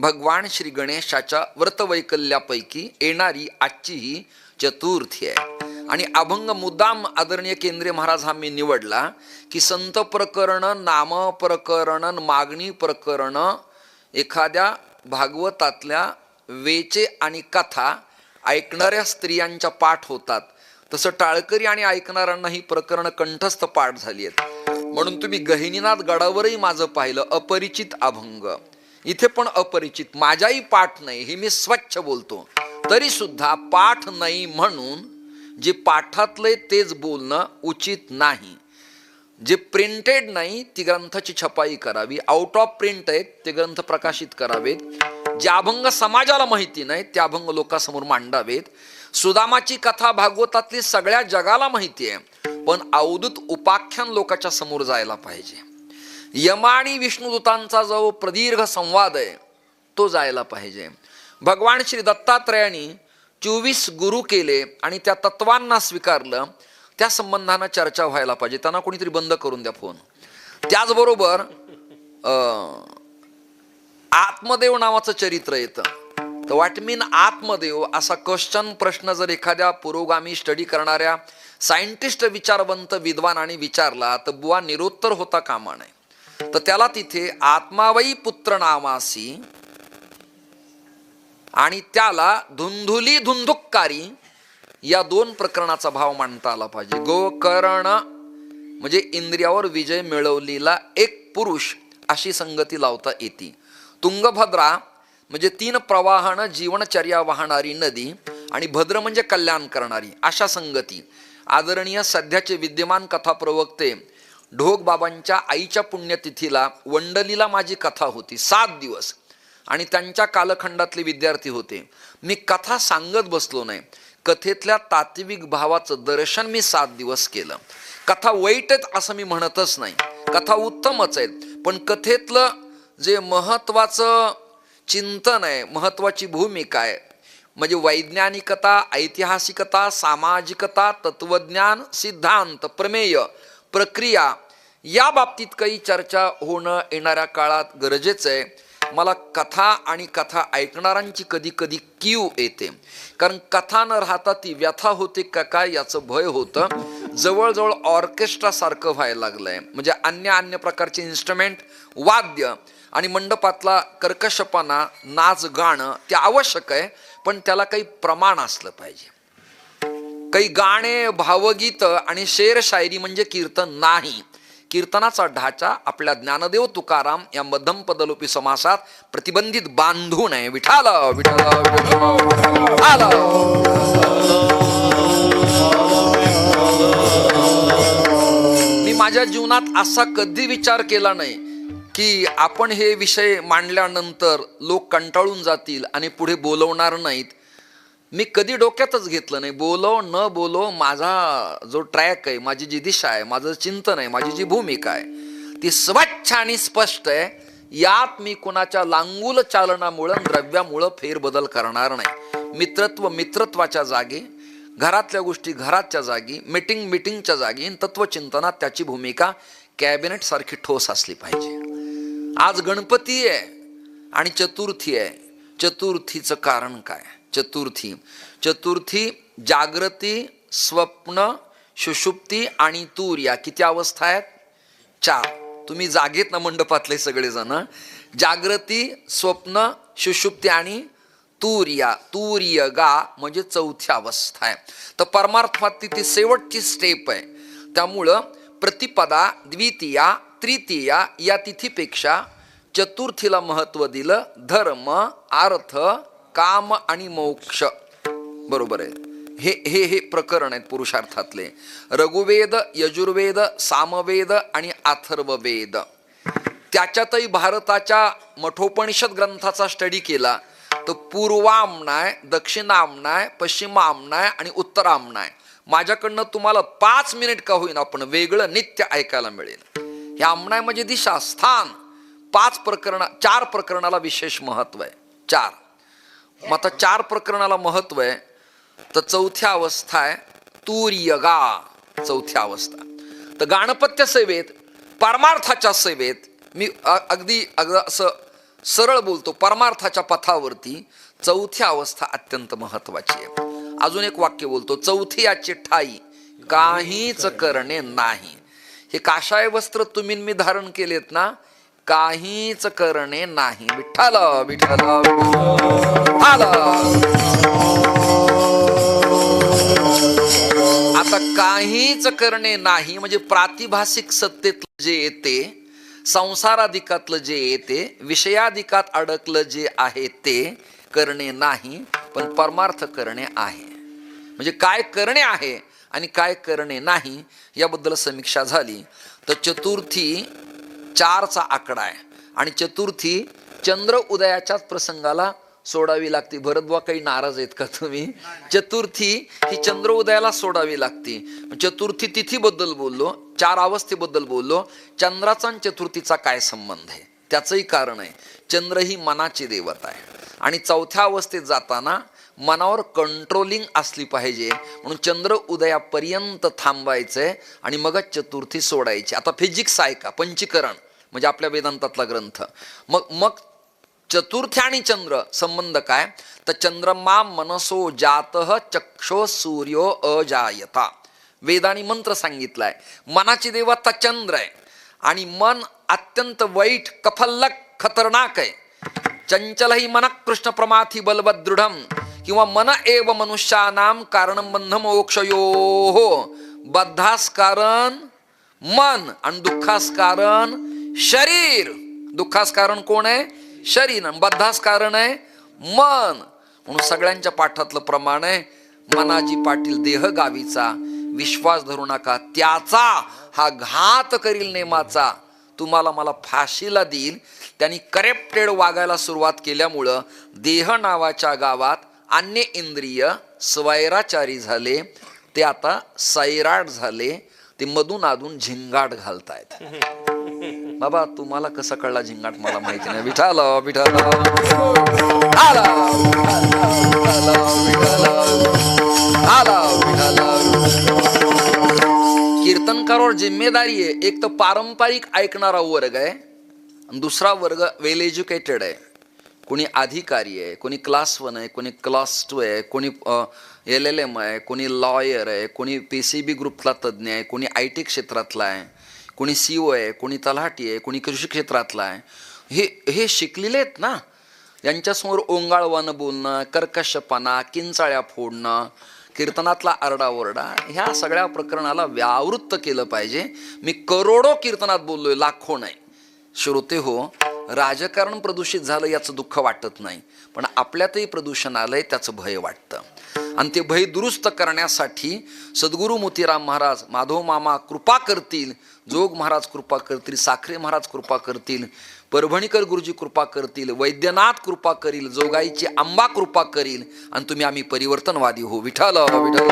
भगवान श्री गणेशाच्या व्रतवैकल्यापैकी येणारी आजची ही चतुर्थी आहे. आणि अभंग मुद्दाम आदरणीय केंद्रीय महाराज हा मी निवडला की संत प्रकरण, नाम प्रकरण, मागणी प्रकरण, एखाद्या भागवतातल्या वेचे आणि कथा ऐकणाऱ्या स्त्रियांच्या पाठ होतात, तसं टाळकरी आणि ऐकणाऱ्यांना ही प्रकरण कंठस्थ पाठ झाली आहेत. म्हणून तुम्ही गहिनीनाथ गडावरही माझं पाहिलं अपरिचित अभंग, इथे पण अपरिचित, माझाही पाठ नाही हे मी स्वच्छ बोलतो, तरी सुद्धा पाठ नाही म्हणून जे पाठातले तेच बोलणं उचित नाही. जे प्रिंटेड नाही ती ग्रंथाची छपाई करावी, आउट ऑफ प्रिंट आहेत ते ग्रंथ प्रकाशित करावेत. जे अभंग समाजाला माहिती नाही ते अभंग लोकांसमोर मांडावेत. सुदामाची कथा भागवतातली सगळ्या जगाला माहिती आहे, पण अवधूत उपाख्यान लोकांच्या समोर जायला पाहिजे. यम आणि विष्णुदूतांचा जो प्रदीर्घ संवाद आहे तो जायला पाहिजे. भगवान श्री दत्तात्रयांनी 24 गुरु केले आणि त्या तत्वांना स्वीकारलं, त्या संबंधानं चर्चा व्हायला पाहिजे. त्यांना कोणीतरी बंद करून द्या फोन. त्याचबरोबर आत्मदेव नावाचं चरित्र येतं. तर व्हॉट मीन आत्मदेव असा क्वेश्चन, प्रश्न जर एखाद्या पुरोगामी स्टडी करणाऱ्या सायंटिस्ट, विचारवंत विद्वानाने विचारला तर बुवा निरुत्तर होता कामा नये. तर त्याला तिथे आत्मावई पुत्र नामासी आणि त्याला धुंधुली धुंधुक्कारी या दोन प्रकरणाचा भाव मांडता आला पाहिजे. गोकर्ण म्हणजे इंद्रियावर विजय मिळवलेला एक पुरुष अशी संगती लावता येते. तुंगभद्रा म्हणजे 3 प्रवाहानं जीवनचर्या वाहणारी नदी, आणि भद्र म्हणजे कल्याण करणारी, अशा संगती. आदरणीय सध्याचे विद्यमान कथा प्रवक्ते ढोक बाबांच्या आईच्या पुण्यतिथीला वंडलीला माझी कथा होती 7 दिवस, आणि त्यांच्या कालखंडातले विद्यार्थी होते. मी कथा सांगत बसलो नाही, कथेतल्या तात्विक भावाचं दर्शन मी 7 दिवस केलं. कथा वाईट आहेत असं मी म्हणतच नाही, कथा उत्तमच आहेत, पण कथेतलं जे महत्वाचं चिंतन आहे, महत्वाची भूमिका आहे, म्हणजे वैज्ञानिकता, ऐतिहासिकता, सामाजिकता, तत्वज्ञान, सिद्धांत, प्रमेय, प्रक्रिया, या बाबतीत काही चर्चा होणं येणाऱ्या काळात गरजेचं आहे. मला कथा आणि कथा ऐकणाऱ्यांची कधी कधी कीव येते, कारण कथा न राहता ती व्यथा होते का काय याचं भय होतं. जवळजवळ ऑर्केस्ट्रा सारखं व्हायला लागलंय, म्हणजे अन्य प्रकारचे इन्स्ट्रुमेंट, वाद्य आणि मंडपातला कर्कशपणा, नाच गाणं ते आवश्यक आहे, पण त्याला काही प्रमाण असलं पाहिजे. काही गाणे, भावगीत आणि शेर शायरी म्हणजे कीर्तन नाही. कीर्तनाचा ढाचा आपल्या ज्ञानदेव तुकाराम या मध्यम पदलोपी समासात प्रतिबंधित बांधू नये. विठाल विठाल विठाल. मी माझ्या जीवनात असा कधी विचार केला नाही की आपण हे विषय मांडल्यानंतर लोक कंटाळून जातील आणि पुढे बोलवणार नाहीत. मी कधी डोक्यातच घेतलं नाही. बोलो न बोलो, माझा जो ट्रॅक आहे, माझी जी दिशा आहे, माझं चिंतन आहे, माझी जी भूमिका आहे ती स्वच्छ आणि स्पष्ट आहे. यात मी कुणाच्या लांगुल चालनामुळं, द्रव्यामुळं फेरबदल करणार नाही. मित्रत्व मित्रत्वाच्या जागी, घरातल्या गोष्टी घराच्या जागी, मीटिंगच्या जागी, तत्वचिंतनात त्याची भूमिका कॅबिनेट सारखी ठोस असली पाहिजे. आज गणपती आहे आणि चतुर्थी आहे. चतुर्थीचं कारण काय? चतुर्थी जागृती, स्वप्न, सुषुप्ती आणि तूर्या. किती अवस्था आहेत? 4. तुम्ही जागेत ना मंडपातले सगळेजण. जागृती, स्वप्न, सुषुप्ती आणि तूर्या. तूर्यगा म्हणजे 4थी अवस्था आहे. तर परमार्थात ती शेवटची स्टेप आहे. त्यामुळं प्रतिपदा, द्वितीया, तृतीया या तिथीपेक्षा चतुर्थीला महत्व दिलं. धर्म, अर्थ, काम आणि मोक्ष, बरोबर आहे. हे प्रकरण आहेत पुरुषार्थातले. रघुवेद, यजुर्वेद, सामवेद आणि अथर्ववेद. त्याच्यातही भारताच्या मठोपनिषद ग्रंथाचा स्टडी केला तर पूर्वामनाय, दक्षिणामनाय, पश्चिमामनाय आणि उत्तरामनाय. माझ्याकडनं तुम्हाला 5 मिनिट का होईना आपण वेगळं नित्य ऐकायला मिळेल. हे आमनाय म्हणजे दिशा, स्थान. 4 प्रकरणाला विशेष महत्व आहे. 4. मग आता 4 प्रकरणाला महत्व आहे, तर 4थी अवस्था आहे तूर्यगा. 4थी अवस्था. तर गाणपत्य सेवेत, परमार्थाच्या सेवेत मी अगदी असं सरळ बोलतो, परमार्थाच्या पथावरती चौथी अवस्था अत्यंत महत्वाची आहे. अजून एक वाक्य बोलतो, चौथी याची ठाई काहीच करणे नाही. हे काशाय वस्त्र तुम्ही मी धारण केलेत ना, काहीच करणे नाही. विठ्ठल विठ्ठल विठ्ठल. आता काहीच करणे नाही म्हणजे प्रातिभासिक सत्तेतलं जे येते, संसाराधिकातलं जे येते, विषयाधिकात अडकलं जे आहे ते करणे नाही, पण परमार्थ करणे आहे. म्हणजे काय करणे आहे आणि काय करणे नाही याबद्दल समीक्षा झाली. तर चतुर्थी 4चा आकडा आहे आणि चतुर्थी चंद्र उदयाच्याच प्रसंगाला सोडावी लागते. भरतबुवा काही नाराज आहेत का तुम्ही? चतुर्थी ही चंद्र उदयाला सोडावी लागते. चतुर्थी तिथीबद्दल बोललो, 4 अवस्थेबद्दल बोललो. चंद्राचा आणि चतुर्थीचा काय संबंध आहे त्याचंही कारण आहे. चंद्र ही मनाची देवता आहे आणि 4थ्या अवस्थेत जाताना मनावर कंट्रोलिंग असली पाहिजे, म्हणून चंद्र उदयापर्यंत थांबायचंय आणि मगच चतुर्थी सोडायची. आता फिजिक्स आहे का? पंचीकरण म्हणजे आपल्या वेदांतातला ग्रंथ. मग चतुर्थी आणि चंद्र संबंध काय? तर चंद्रमा मनसो जातः चक्षो सूर्यो अजायता. वेदानी मंत्र सांगितलाय. मनाची देवता चंद्र आहे आणि मन अत्यंत वाईट, कफल्लक, खतरनाक आहे. चंचल ही मन कृष्ण प्रमाथी बलवत दृढम किंवा मन एव मनुष्यानाम कारणम बंध मोक्षयोः. बद्धास कारण मन आणि दुःखास कारण शरीर. दुःखास कारण कोण आहे? शरीर. बद्धास कारण आहे मन. म्हणून सगळ्यांच्या पाठातलं प्रमाण आहे, मनाजी पाटील देह गावीचा, विश्वास धरू नका त्याचा, हा घात करील नेमाचा. तुम्हाला मला फाशीला देईल. त्यांनी करेप्टेड वागायला सुरुवात केल्यामुळं देह नावाच्या गावात अन्य इंद्रिय स्वैराचारी झाले, ते आता सैराट झाले. ते मधून अधून झिंगाट घालतायत. बाबा तुम्हाला कसं कळला झिंगाट मला माहिती नाही. विठाल विठाल कीर्तनकारावर जिम्मेदारी आहे. एक तर पारंपरिक ऐकणारा वर्ग आहे, दुसरा वर्ग वेल एज्युकेटेड आहे. कोणी अधिकारी आहे, कोणी क्लास 1 आहे, कोणी क्लास 2 आहे, कोणी LLM आहे, कोणी लॉयर आहे, कोणी PCB ग्रुपला तज्ज्ञ आहे, कोणी IT क्षेत्रातला आहे, कोणी CEO आहे, कोणी तलाठी आहे, कोणी कृषी क्षेत्रातला आहे. हे शिकलेले आहेत ना. यांच्यासमोर ओंगाळवानं बोलणं, कर्कशपणा, किंचाळ्या फोडणं, कीर्तनातला आरडाओरडा, ह्या सगळ्या प्रकरणाला व्यावृत्त केलं पाहिजे. मी करोडो कीर्तनात बोललोय, लाखो नाही. श्रोते हो, राजकारण प्रदूषित झालं याचं दुःख वाटत नाही, पण आपल्यातही प्रदूषण आलंय त्याचं भय वाटतं. आणि ते भय दुरुस्त करण्यासाठी सद्गुरू मोतीराम महाराज, माधव मामा कृपा करतील, जोग महाराज कृपा करतील, साखरे महाराज कृपा करतील, परभणीकर गुरुजी कृपा करतील, वैद्यनाथ कृपा करील, जोगाईची आंबा कृपा करील आणि तुम्ही आम्ही परिवर्तनवादी हो. विठ्ठल विठ्ठल.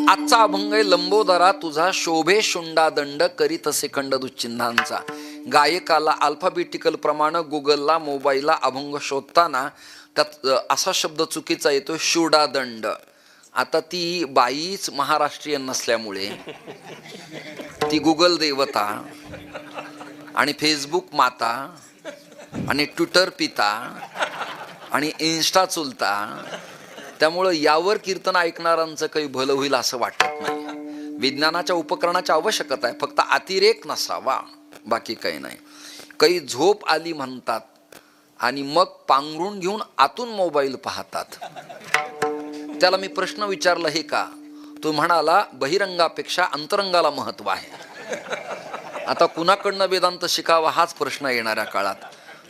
आजचा अभंग आहे, लंबोदरा तुझा शोभे शुंडा दंड करीत असे खंड दुश्चिन्हांचा. गायकाला अल्फाबेटिकल प्रमाणे गुगलला, मोबाईलला अभंग शोधताना त्यात असा शब्द चुकीचा येतो, शुडादंड. आता ती बाईच महाराष्ट्रीयन नसल्यामुळे ती गुगल देवता आणि फेसबुक माता आणि ट्विटर पिता आणि इन्स्टा चुलता, त्यामुळं यावर कीर्तन ऐकणाऱ्यांचं काही भलं होईल असं वाटत नाही. विज्ञानाच्या उपकरणाची आवश्यकता आहे, फक्त अतिरेक नसावा, बाकी काही नाही. काही झोप आली म्हणतात आणि मग पांघरून घेऊन आतून मोबाईल पाहतात. त्याला मी प्रश्न विचारला, हे का? तो म्हणाला बहिरंगापेक्षा अंतरंगाला महत्व आहे. आता कुणाकडनं वेदांत शिकावा हाच प्रश्न येणाऱ्या काळात.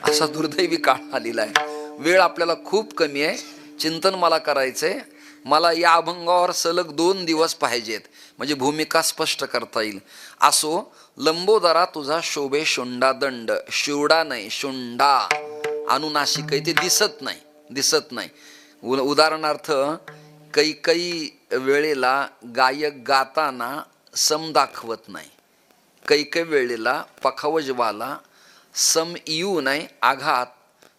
असा दुर्दैवी काळ आलेला आहे. वेळ आपल्याला खूप कमी आहे. चिंतन मला करायचंय. मला या अभंगावर सलग 2 दिवस पाहिजेत म्हणजे भूमिका स्पष्ट करता येईल. असो, लंबोदरा तुझा शोभे शुंडा दंड. शिवडा नाही, शुंडा. अनुनासिक आहे, ते दिसत नाही. उदाहरणार्थ, काही वेळेला गायक गाताना सम दाखवत नाही, काही वेळेला पखावजवाला सम येऊ नाही, आघात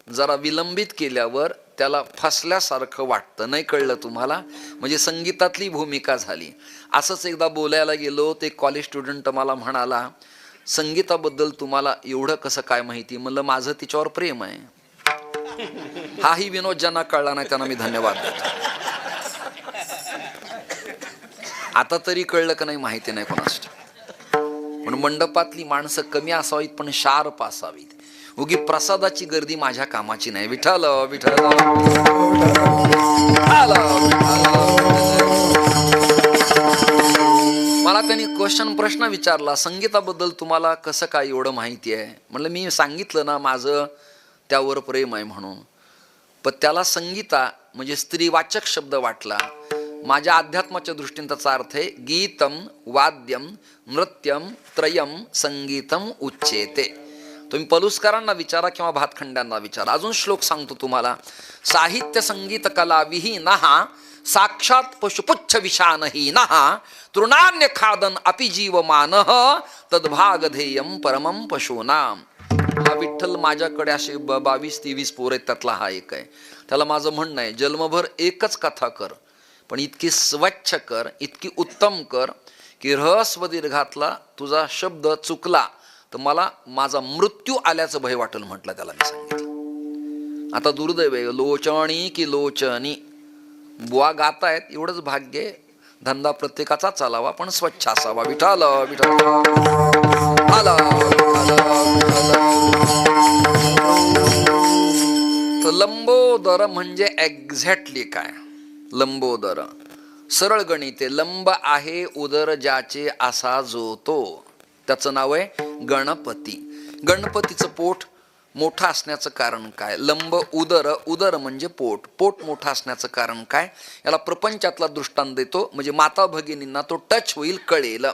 जरा विलंबित केल्यावर त्याला फसल्यासारखं वाटतं. नाही कळलं तुम्हाला? म्हणजे संगीतातली भूमिका झाली. असंच एकदा बोलायला गेलो, ते कॉलेज स्टुडंट मला म्हणाला, संगीताबद्दल तुम्हाला एवढं कसं काय माहिती? म्हणलं माझं तिच्यावर प्रेम आहे. हाही विनोद ज्यांना कळला नाही त्यांना मी धन्यवाद देतो. आता तरी कळलं का नाही माहिती नाही कोणास. पण मंडपातली माणसं कमी असावीत पण शार्प असावीत. उगी प्रसादाची गर्दी माझ्या कामाची नाही. विठ्ठल विठ्ठल. मला त्यांनी प्रश्न विचारला, संगीताबद्दल तुम्हाला कसं काय एवढं माहिती आहे? म्हणलं मी सांगितलं ना माझं त्यावर प्रेम आहे म्हणून. पण त्याला संगीता म्हणजे स्त्रीवाचक शब्द वाटला. माझ्या अध्यात्माच्या दृष्टीने त्याचा अर्थ आहे गीतम वाद्यम नृत्यम त्रयम संगीतम उच्चेते. तुम्ही पलुसकरांना विचारा किंवा भातखंड्यांना विचारा. अजून श्लोक सांगतो तुम्हाला. साहित्य संगीत कला विहीनः साक्षात पशुपुच्छ विषानहीनः तृणान्य खादन अपि जीवमानः तद्भागधेयम परमं पशूनाम. हा विठ्ठल माझ्याकडे असे 22-23 पोर आहेत, त्यातला हा एक आहे. त्याला माझं म्हणणं आहे, जन्मभर एकच कथा कर, पण इतकी स्वच्छ कर, इतकी उत्तम कर की रहस्व दीर्घातला तुझा शब्द चुकला तर मला माझा मृत्यू आल्याचं भय वाटेल. म्हटलं त्याला मी सांगितलं. आता दुर्दैव आहे, लोचणी की लोचनी बुवा गातायत एवढंच भाग्य आहे. धंदा प्रत्येकाचा चालावा पण स्वच्छ असावा. विठाल विठाल तर लंबोदर म्हणजे एक्झॅक्टली काय? लंबोदर सरळ गणित आहे. लंब आहे उदर ज्याचे असा जो तो, त्याचं नाव आहे गणपती. गणपतीचं पोट मोठं असण्याचं कारण काय? लंब उदर, उदर म्हणजे पोट, पोट मोठं असण्याचं कारण काय? याला प्रपंचातला दृष्टांत देतो म्हणजे माता भगिनींना तो टच होईल, कळेल.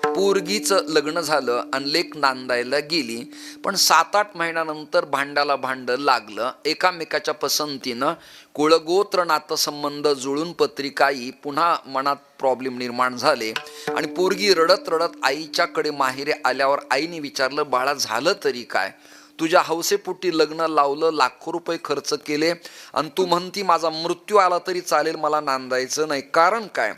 पोरगीचं लग्न झालं आणि लेक नांदायला गेली, पण 7-8 महिन्यानंतर भांड्याला भांड लागलं. एकामेकाच्या पसंतीनं कुळगोत्र नातसंबंध जुळून पत्रिका येई, पुन्हा मनात प्रॉब्लेम निर्माण झाले आणि पोरगी रडत रडत आईच्याकडे माहेरी आल्यावर आईने विचारलं, बाळा झालं तरी काय? तुझ्या हौसेपोटी लग्न लावलं, लाखो रुपये खर्च केले आणि तू म्हणती माझा मृत्यू आला तरी चालेल, मला नांदायचं नाही. कारण काय?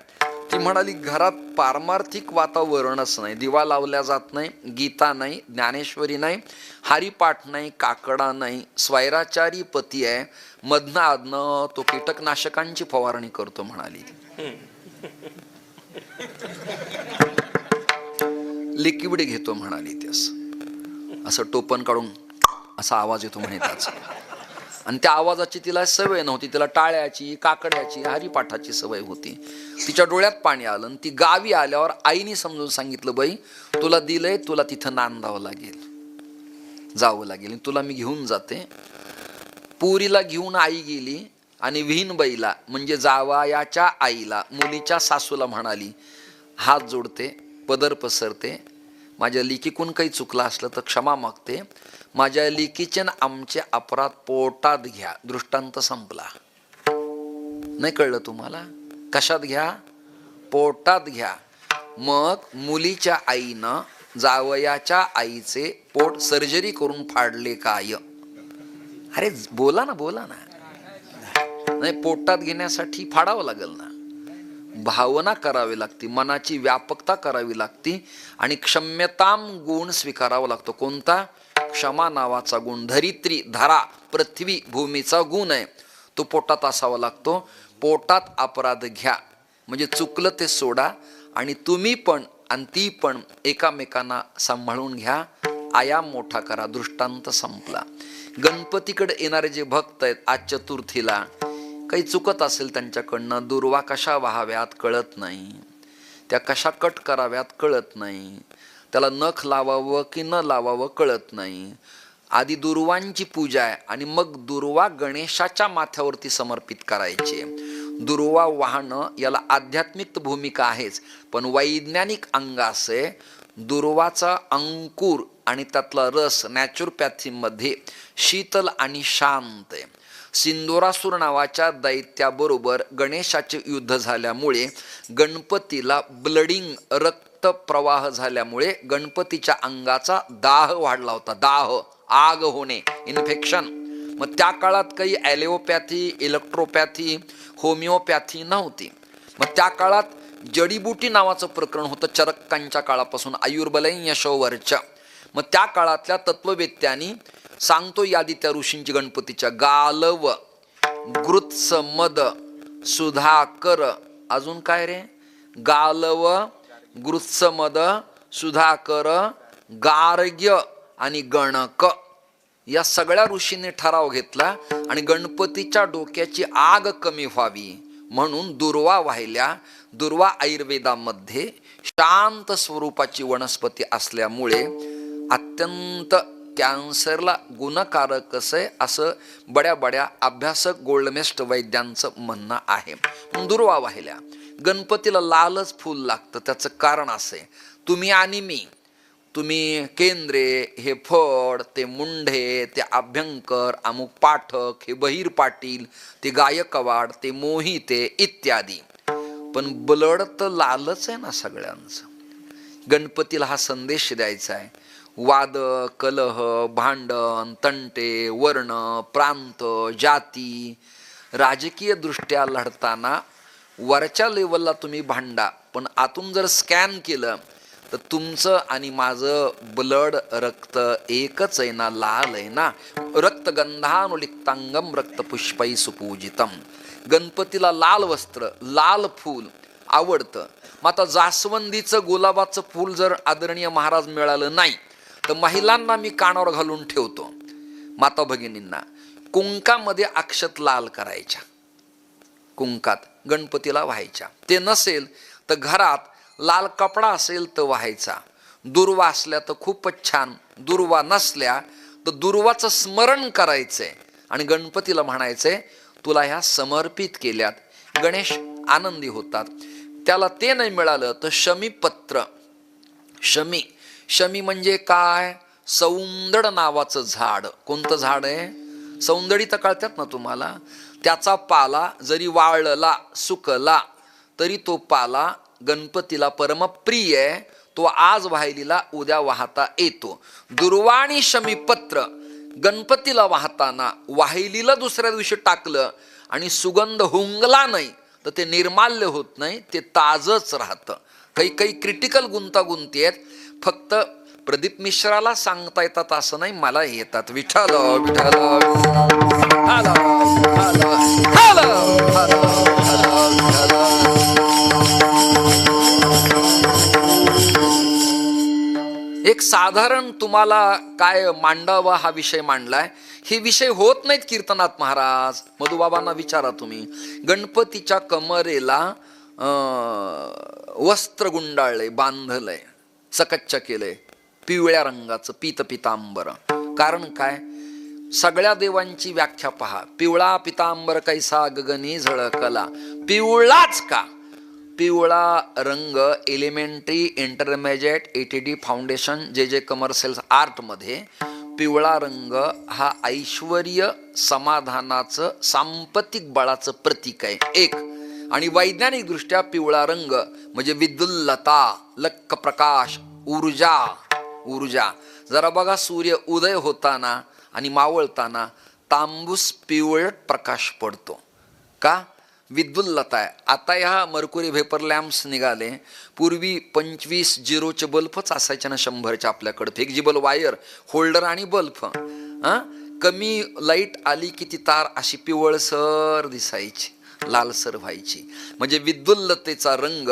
ती म्हणाली, घरात पारमार्थिक वातावरणच नाही. दिवा लावल्या जात नाही, गीता नाही, ज्ञानेश्वरी नाही, हरिपाठ नाही, काकडा नाही, स्वैराचारी पती आहे, मधनं आधनं तो कीटकनाशकांची फवारणी करतो म्हणाली. लिक्विड घेतो म्हणाली. ते असं टोपण काढून असा आवाज येतो म्हणे त्याचा. आणि त्या आवाजाची तिला सवय नव्हती. तिला टाळ्याची, काकड्याची, हरिपाठाची सवय होती. तिच्या डोळ्यात पाणी आलं आणि ती गावी आल्यावर आईने समजून सांगितलं, बाई तुला दिलंय, तुला तिथं नांदावं लागेल, जावं लागेल, तुला मी घेऊन जाते. पुरीला घेऊन आई गेली आणि विहीनबाईला म्हणजे जावयाच्या आईला, मुलीच्या सासूला म्हणाली, हात जोडते, पदर पसरते, माझ्या लेकीकून काही चुकलं असलं तर क्षमा मागते. माझ्या लेकीचे ना आमचे अपराध पोटात घ्या. दृष्टांत संपला. नाही कळलं तुम्हाला? कशात घ्या? पोटात घ्या. मग मुलीच्या आईनं जावयाच्या आईचे पोट सर्जरी करून फाडले काय? अरे बोला ना, बोला ना. नाही, पोटात घेण्यासाठी फाडावं लागेल ना. भावना करावी लागते, मनाची व्यापकता करावी लागते आणि क्षम्यताम गुण स्वीकारावा लागतो. कोणता? क्षमा नावाचा गुण. धरित्री, धरा, पृथ्वी, भूमीचा गुण आहे, तो पोटात असावा लागतो. पोटात अपराध घ्या म्हणजे चुकलं ते सोडा आणि तुम्ही पण आणि ती पण एकामेकांना सांभाळून घ्या. आयाम मोठा करा. दृष्टांत संपला. गणपतीकडे येणारे जे भक्त आहेत, आज चतुर्थीला काही चुकत असेल त्यांच्याकडनं, दुर्वा कशा वाहाव्यात कळत नाही, त्या कशा कट कराव्यात कळत नाही, त्याला नख लावावं की न लावावं कळत नाही. आधी दुर्वांची पूजा आहे आणि मग दुर्वा गणेशाच्या माथ्यावरती समर्पित करायची. दुर्वा वाहनं याला आध्यात्मिक भूमिका आहेच, पण वैज्ञानिक अंग असे दुर्वाचा अंकुर आणि त्यातला रस नॅचरोपॅथीमध्ये शीतल आणि शांत आहे. सिंदुरासूर नावाच्या दैत्याबरोबर गणेशाचे युद्ध झाल्यामुळे गणपतीला ब्लडिंग, रक्त प्रवाह झाल्यामुळे गणपतीच्या अंगाचा दाह वाढला होता. दाह, आग होणे, इन्फेक्शन. मग त्या काळात काही ॲलोपॅथी, इलेक्ट्रोपॅथी, होमिओपॅथी नव्हती. मग त्या काळात जडीबुटी नावाचं प्रकरण होतं चरकांच्या काळापासून आयुर्बलय यशोवरच्या. मग त्या काळातल्या तत्ववेत्यांनी सांगतो यादी त्या ऋषींची गणपतीच्या, गालव, गृत्समद, सुधाकर, अजून काय रे, गालव, गृत्समद, सुधाकर, गार्ग्य आणि गणक, या सगळ्या ऋषींनी ठराव घेतला आणि गणपतीच्या डोक्याची आग कमी व्हावी म्हणून दुर्वा वाहिल्या. दुर्वा आयुर्वेदामध्ये शांत स्वरूपाची वनस्पती असल्यामुळे अत्यंत कॅन्सरला गुणकारक असं बड्या बड्या अभ्यासक गोल्डमेस्ट वैद्यांचं म्हणणं आहे. दुर्वा वाहिल्या. गणपतीला लालच फूल लागतं. त्याचं कारण असे, तुम्ही आणि मी, तुम्ही केंद्रे, हे फड, ते मुंढे, ते अभ्यंकर, अमुक पाठक, हे बहिर पाटील, ते गायकवाड, ते मोहिते इत्यादी. पण ब्लड तर लालच आहे ना सगळ्यांचं. गणपतीला हा संदेश द्यायचा आहे. वाद, कलह, भांडण, तंटे, वर्ण, प्रांत, जाती, राजकीय दृष्ट्या लढताना वरच्या लेवलला तुम्ही भांडा, पण आतून जर स्कॅन केलं तर तुमचं आणि माझं ब्लड, रक्त एकच आहे ना, लाल आहे ना. रक्तगंधानुलिप्तांगम रक्तपुष्पै सुपूजितम. गणपतीला लाल वस्त्र, लाल फूल आवडतं. मग आता जास्वंदीचं, गुलाबाचं फूल जर आदरणीय महाराज मिळालं नाही तर महिलांना मी कानावर घालून ठेवतो, माता भगिनींना, कुंकामध्ये अक्षत लाल करायच्या, कुंकात गणपतीला व्हायच्या. ते नसेल तर घरात लाल कपडा असेल तर व्हायचा. दुर्वा असल्या तर खूपच छान, दुर्वा नसल्या तर दुर्वाचं स्मरण करायचंय आणि गणपतीला म्हणायचंय तुला ह्या समर्पित केल्यात. गणेश आनंदी होतात. त्याला ते नाही मिळालं तर शमीपत्र. शमी, शमी म्हणजे काय, सौंदड नावाचं झाड. कोणतं झाड आहे, सौंदडी तर कळतात ना तुम्हाला. त्याचा पाला जरी वाळला, सुकला तरी तो पाला गणपतीला परमप्रिय आहे. तो आज वाहिलीला उद्या वाहता येतो. दुर्वा आणि शमीपत्र गणपतीला वाहताना वाहिलीला दुसऱ्या दिवशी टाकलं आणि सुगंध हुंगला नाही तर ते निर्माल्य होत नाही, ते ताजच राहतं. काही काही क्रिटिकल गुंतागुंती आहेत, फक्त प्रदीप मिश्राला सांगता येतात असं नाही, मला येतात. विठ्ठल विठ्ठल एक साधारण तुम्हाला काय मांडावा हा विषय मांडलाय. हे विषय होत नाहीत कीर्तनात महाराज. मधुबाबांना विचारा तुम्ही. गणपतीच्या कमरेला वस्त्र गुंडाळलंय, बांधलंय, सकच्च केलंय, पिवळ्या रंगाचं पीत पितांबर. कारण काय, सगळ्या देवांची व्याख्या पहा. पिवळा पितांबर कैसा गगनी झळकला. पिवळाच का, पिवळा रंग एलिमेंटरी, इंटरमिजिएट, ATD फाउंडेशन, जे कमर्शियल आर्टमध्ये पिवळा रंग हा ऐश्वर्य, समाधानाचं, सांपत्तिक बळाचं प्रतीक आहे एक. आणि वैज्ञानिक दृष्ट्या पिवळा रंग म्हणजे विद्युल्लता, लक्क प्रकाश, ऊर्जा. ऊर्जा जरा बघा, सूर्य उदय होताना आणि मावळताना तांबूस पिवळट प्रकाश पडतो का, विद्युल्लता आहे. आता ह्या मर्क्युरी व्हेपर लॅम्प्स निघाले. पूर्वी 25 बल्बच असायचे ना 100च्या आपल्याकडे, फेक्झिबल वायर, होल्डर आणि बल्ब. कमी लाईट आली की ती तार अशी पिवळसर दिसायची, लालसर व्हायची. म्हणजे विद्युल्लतेचा रंग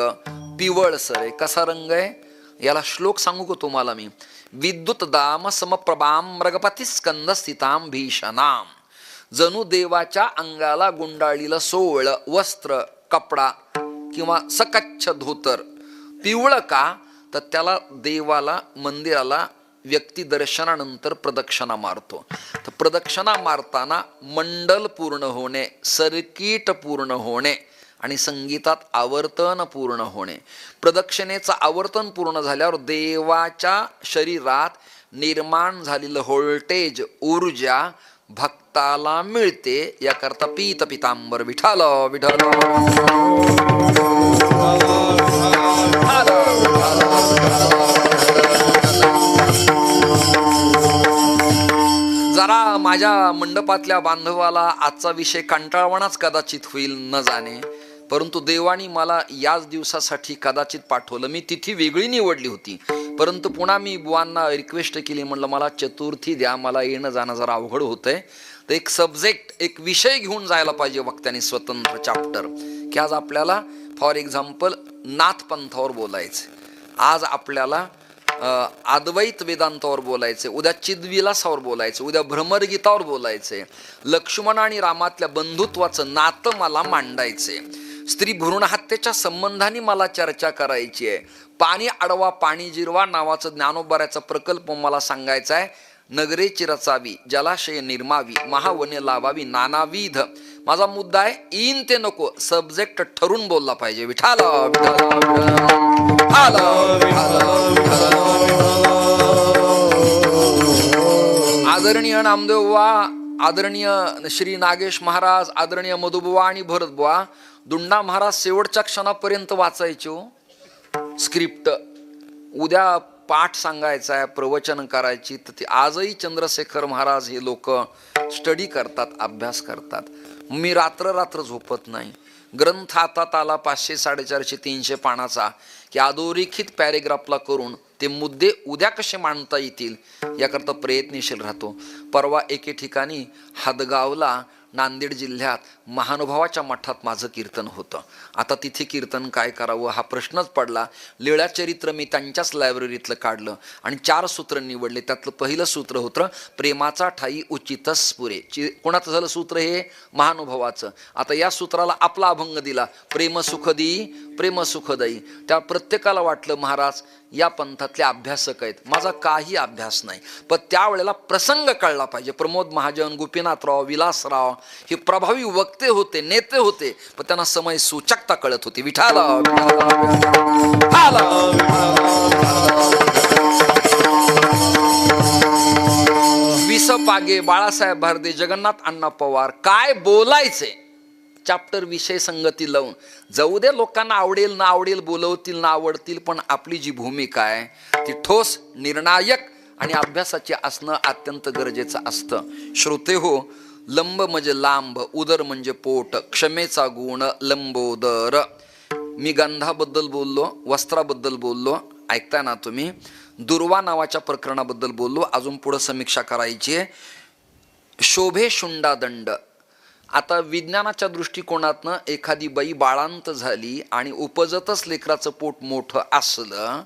पिवळसर आहे. कसा रंग आहे याला श्लोक सांगू का तुम्हाला मी. विद्युत दाम समप्रभाम मृगपती स्कंद स्थिताम भीषणाम. जणू देवाच्या अंगाला गुंडाळीलं सोळ वस्त्र, कपडा किंवा सकच्छ धोतर. पिवळं का, तर त्याला देवाला, मंदिराला व्यक्ती दर्शनानंतर प्रदक्षिणा मारतो. तर प्रदक्षिणा मारताना मंडल पूर्ण होणे, सर्किट पूर्ण होणे आणि संगीतात आवर्तन पूर्ण होणे. प्रदक्षिणेचं आवर्तन पूर्ण झाल्यावर देवाच्या शरीरात निर्माण झालेलं व्होल्टेज, ऊर्जा भक्ताला मिळते. याकरता पीत पितांबर विठ्ठल विठ्ठल. जरा माझ्या माझ्या मंडपातल्या बांधवाला आजचा विषय कंटाळवाणाच कदाचित होईल न जाणे, परंतु देवानी मला याच दिवसासाठी कदाचित पाठवलं. मी तिथी वेगळी निवडली होती, परंतु पुन्हा मी बुवांना रिक्वेस्ट केली, म्हणलं मला चतुर्थी द्या, मला येणं जाणं जरा अवघड होतंय. तर एक सब्जेक्ट, एक विषय घेऊन जायला पाहिजे वक्त्याने, स्वतंत्र चॅप्टर, की आज आपल्याला फॉर एक्झाम्पल नाथपंथावर बोलायचं, आज आपल्याला अद्वैत वेदांतावर बोलायचे, उद्या चिद्विलासावर बोलायचे, उद्या भ्रमरगीतावर बोलायचे, लक्ष्मण आणि रामातल्या बंधुत्वाचं नातं मला मांडायचे, स्त्री भ्रूण हत्येच्या संबंधाने मला चर्चा करायची आहे, पाणी अडवा पाणी जिरवा नावाचं ज्ञानोबाऱ्याचा प्रकल्प मला सांगायचा आहे, नगरेची रचावी जलाशय निर्मावी महावने लावावी नानाविध. माझा मुद्दा आहे इन ते नको, सब्जेक्ट ठरून बोलला पाहिजे. विठाल आदरणीय नामदेवबुवा, आदरणीय श्री नागेश महाराज, आदरणीय मधुबुवा आणि भरतबुवा, दुंडा महाराज शेवटच्या क्षणापर्यंत वाचायचे हो स्क्रिप्ट. उद्या पाठ सांगायचा आहे, प्रवचन करायची, तर ती आजही चंद्रशेखर महाराज हे लोक स्टडी करतात, अभ्यास करतात. मी रात्र झोपत नाही. ग्रंथ हातात आला 500, 450, 300 पानाचा, की अधोरेखित पॅरेग्राफला करून ते मुद्दे उद्या कसे मांडता येतील याकरता प्रयत्नशील राहतो. परवा एके ठिकाणी हदगावला नांदेड जिल्ह्यात महानुभावाच्या मठात माझं कीर्तन होतं. आता तिथे कीर्तन काय करावं हा प्रश्नच पडला. लीळाचरित्र मी त्यांच्याच लायब्ररीतलं काढलं आणि 4 सूत्र निवडले. त्यातलं पहिलं सूत्र होतं प्रेमाचा ठाई उचितच पुरे. कोणाचं झालं सूत्र हे? महानुभावाचं. आता या सूत्राला आपला अभंग दिला, प्रेम सुखदी प्रेम सुखदयी. त्या प्रत्येकाला वाटलं महाराज या पंथातले अभ्यासक आहेत. माझा काही अभ्यास नाही, पण त्यावेळेला प्रसंग कळला पाहिजे. प्रमोद महाजन, गोपीनाथराव, विलासराव हे प्रभावी वक्ते होते, नेते होते, पण त्यांना समय सूचकता कळत होती. विठाला विसपागे, बाळासाहेब भारदे, जगन्नाथ अण्णा पवार, काय बोलायचे चॅप्टर विषय संगती लावून. जाऊ दे लोकांना आवडेल ना आवडेल, बोलवतील ना आवडतील, पण आपली जी भूमिका आहे ती ठोस, निर्णायक आणि अभ्यासाची असणं अत्यंत गरजेचं असतं. श्रोते हो, लंब म्हणजे लांब, उदर म्हणजे पोट, क्षमेचा गुण लंबोदर. मी गंधाबद्दल बोललो, वस्त्राबद्दल बोललो, ऐकताय ना तुम्ही, दुर्वा नावाच्या प्रकरणाबद्दल बोललो. अजून पुढं समीक्षा करायची आहे. शोभे शुंडादंड. आता विज्ञानाच्या दृष्टिकोनातनं एखादी बाई बाळांत झाली आणि उपजतच लेकराचं पोट मोठं असलं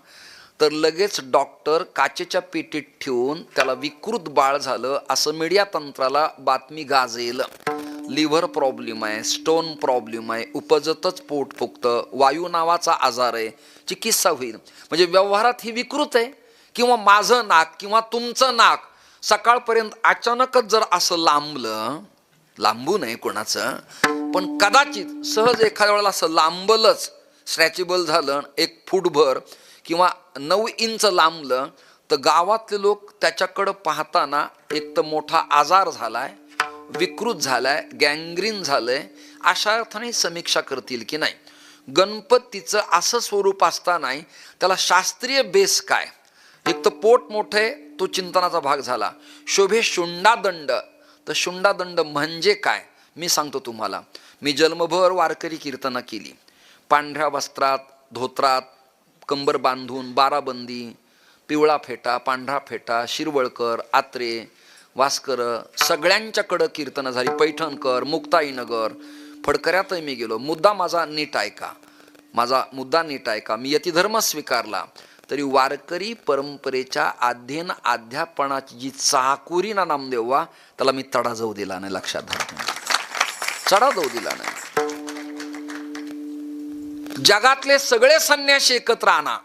तर लगेच डॉक्टर काचेच्या पेटीत ठेवून त्याला विकृत बाळ झालं असं मीडिया तंत्राला बातमी गाजेल. लिव्हर प्रॉब्लेम आहे, स्टोन प्रॉब्लेम आहे, उपजतच पोट फुगतं, वायू नावाचा आजार आहे, चिकित्सा होईल. म्हणजे व्यवहारात ही विकृत आहे. किंवा माझं नाक किंवा तुमचं नाक सकाळपर्यंत अचानकच जर असं लांबलं, लांबू नये कोणाचं, पण कदाचित सहज एखाद्या वेळेला असं लांबलंच, स्ट्रॅचेबल झालं, 1 फूटभर किंवा 9 इंच लांबलं, तर गावातले लोक त्याच्याकडं पाहताना एक तर मोठा आजार झालाय, विकृत झालाय, गँग्रीन झालंय, अशा अर्थाने समीक्षा करतील की नाही. गणपतीचं असं स्वरूप असताना त्याला शास्त्रीय बेस काय? एक तर पोट मोठे, तो चिंतनाचा भाग झाला. शोभे शुंडादंड, तर शुंडादंड म्हणजे काय मी सांगतो तुम्हाला. मी जन्मभर वारकरी कीर्तना केली, पांढऱ्या वस्त्रात, धोत्रात, कंबर बांधून, बाराबंदी, पिवळा फेटा, पांढरा फेटा, शिरवळकर, आत्रे, वास्कर, सगळ्यांच्याकडं कीर्तनं झाली. पैठणकर, मुक्ताईनगर, फडकऱ्यातही मी गेलो. मुद्दा माझा नीट ऐका, माझा मुद्दा नीट ऐका. मी यतिधर्म स्वीकारला तरी वारकरी परंपरेच्या अध्ययन अध्यापनाची जी चाकुरी ना नामदेवा, त्याला मी तडा जाऊ दिला नाही. लक्षात धरा, चढा जाऊ दिला नाही. जगातले सगळे संन्यासी एकत्र आणा,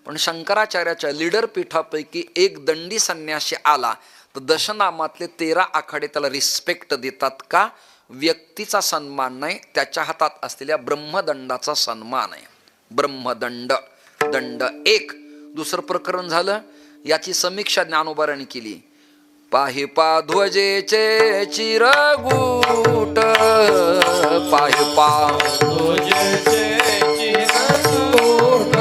पण शंकराचार्याच्या लीडर पीठापैकी एक दंडी संन्यासी आला तर दशनामातले 13 आखाडे त्याला रिस्पेक्ट देतात का? व्यक्तीचा सन्मान नाही, त्याच्या हातात असलेल्या ब्रह्मदंडाचा सन्मान आहे. ब्रह्मदंड, दंड 1. दुसरं प्रकरण झालं, याची समीक्षा ज्ञानोबारांनी केली. पाहि पा ध्वजेचे चिरगूट, पाहि पा ध्वजेचे चिरगूट,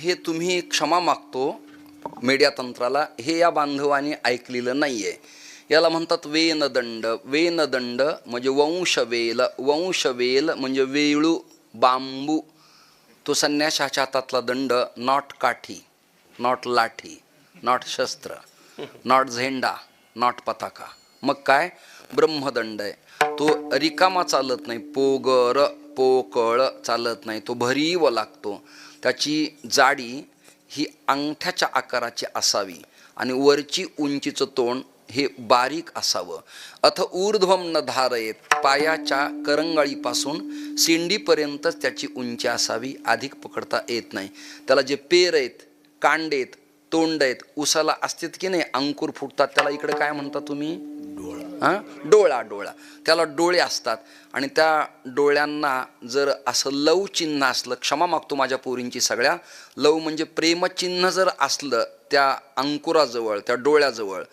हे तुम्ही क्षमा मागतो मीडिया तंत्राला, हे या बांधवांनी ऐकलेलं नाही आहे. याला म्हणतात वेनदंड. वेनदंड म्हणजे वंशवेल. वंशवेल म्हणजे वेळू, बांबू. तो संन्याशाच्या हातातला दंड, नॉट काठी, नॉट लाठी, नॉट शस्त्र, नॉट झेंडा, नॉट पताका. मग काय? ब्रह्मदंड आहे. तो रिकामा चालत नाही, पोगर पोकळ चालत नाही, तो भरीव लागतो. त्याची जाडी ही अंगठ्याच्या आकाराची असावी आणि वरची उंचीचं तोंड हे बारीक असावं. अथ ऊर्ध्वम न धारयेत, पायाच्या करंगाळीपासून शेंडीपर्यंतच त्याची उंची असावी, अधिक पकडता येत नाही. त्याला जे पेर आहेत, कांड आहेत, तोंड आहेत, उसाला असतात की नाही, अंकुर फुटतात, त्याला इकडे काय म्हणता तुम्ही? हां, डोळा. डोळा. त्याला डोळे असतात आणि त्या डोळ्यांना जर असं लव चिन्ह असलं, क्षमा मागतो माझ्या पोरींची सगळ्या, लव म्हणजे प्रेमचिन्ह जर असलं त्या अंकुराजवळ, त्या डोळ्याजवळ,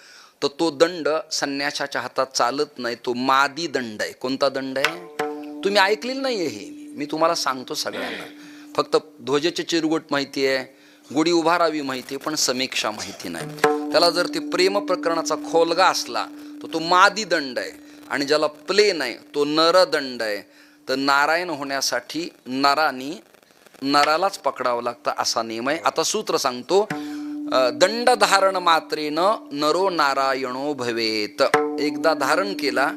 तर तो दंड संन्याशाच्या हातात चालत नाही, तो मादी दंड आहे. कोणता दंड आहे? तुम्ही ऐकलेलं नाही आहे हे, मी तुम्हाला सांगतो सगळ्यांना. फक्त ध्वजेचे चिरगुट माहिती आहे, गुढी उभारावी माहिती आहे, पण समीक्षा माहिती नाही. त्याला जर ते प्रेम प्रकरणाचा खोलगा असला तर तो मादी दंड आहे, आणि ज्याला प्लेन आहे तो नरदंड आहे. तर नारायण होण्यासाठी नरालाच पकडावं लागतं असा नियम आहे. आता सूत्र सांगतो. दंड धारण मात्रेन नरो नारायणो भवेत. एकदा धारण केला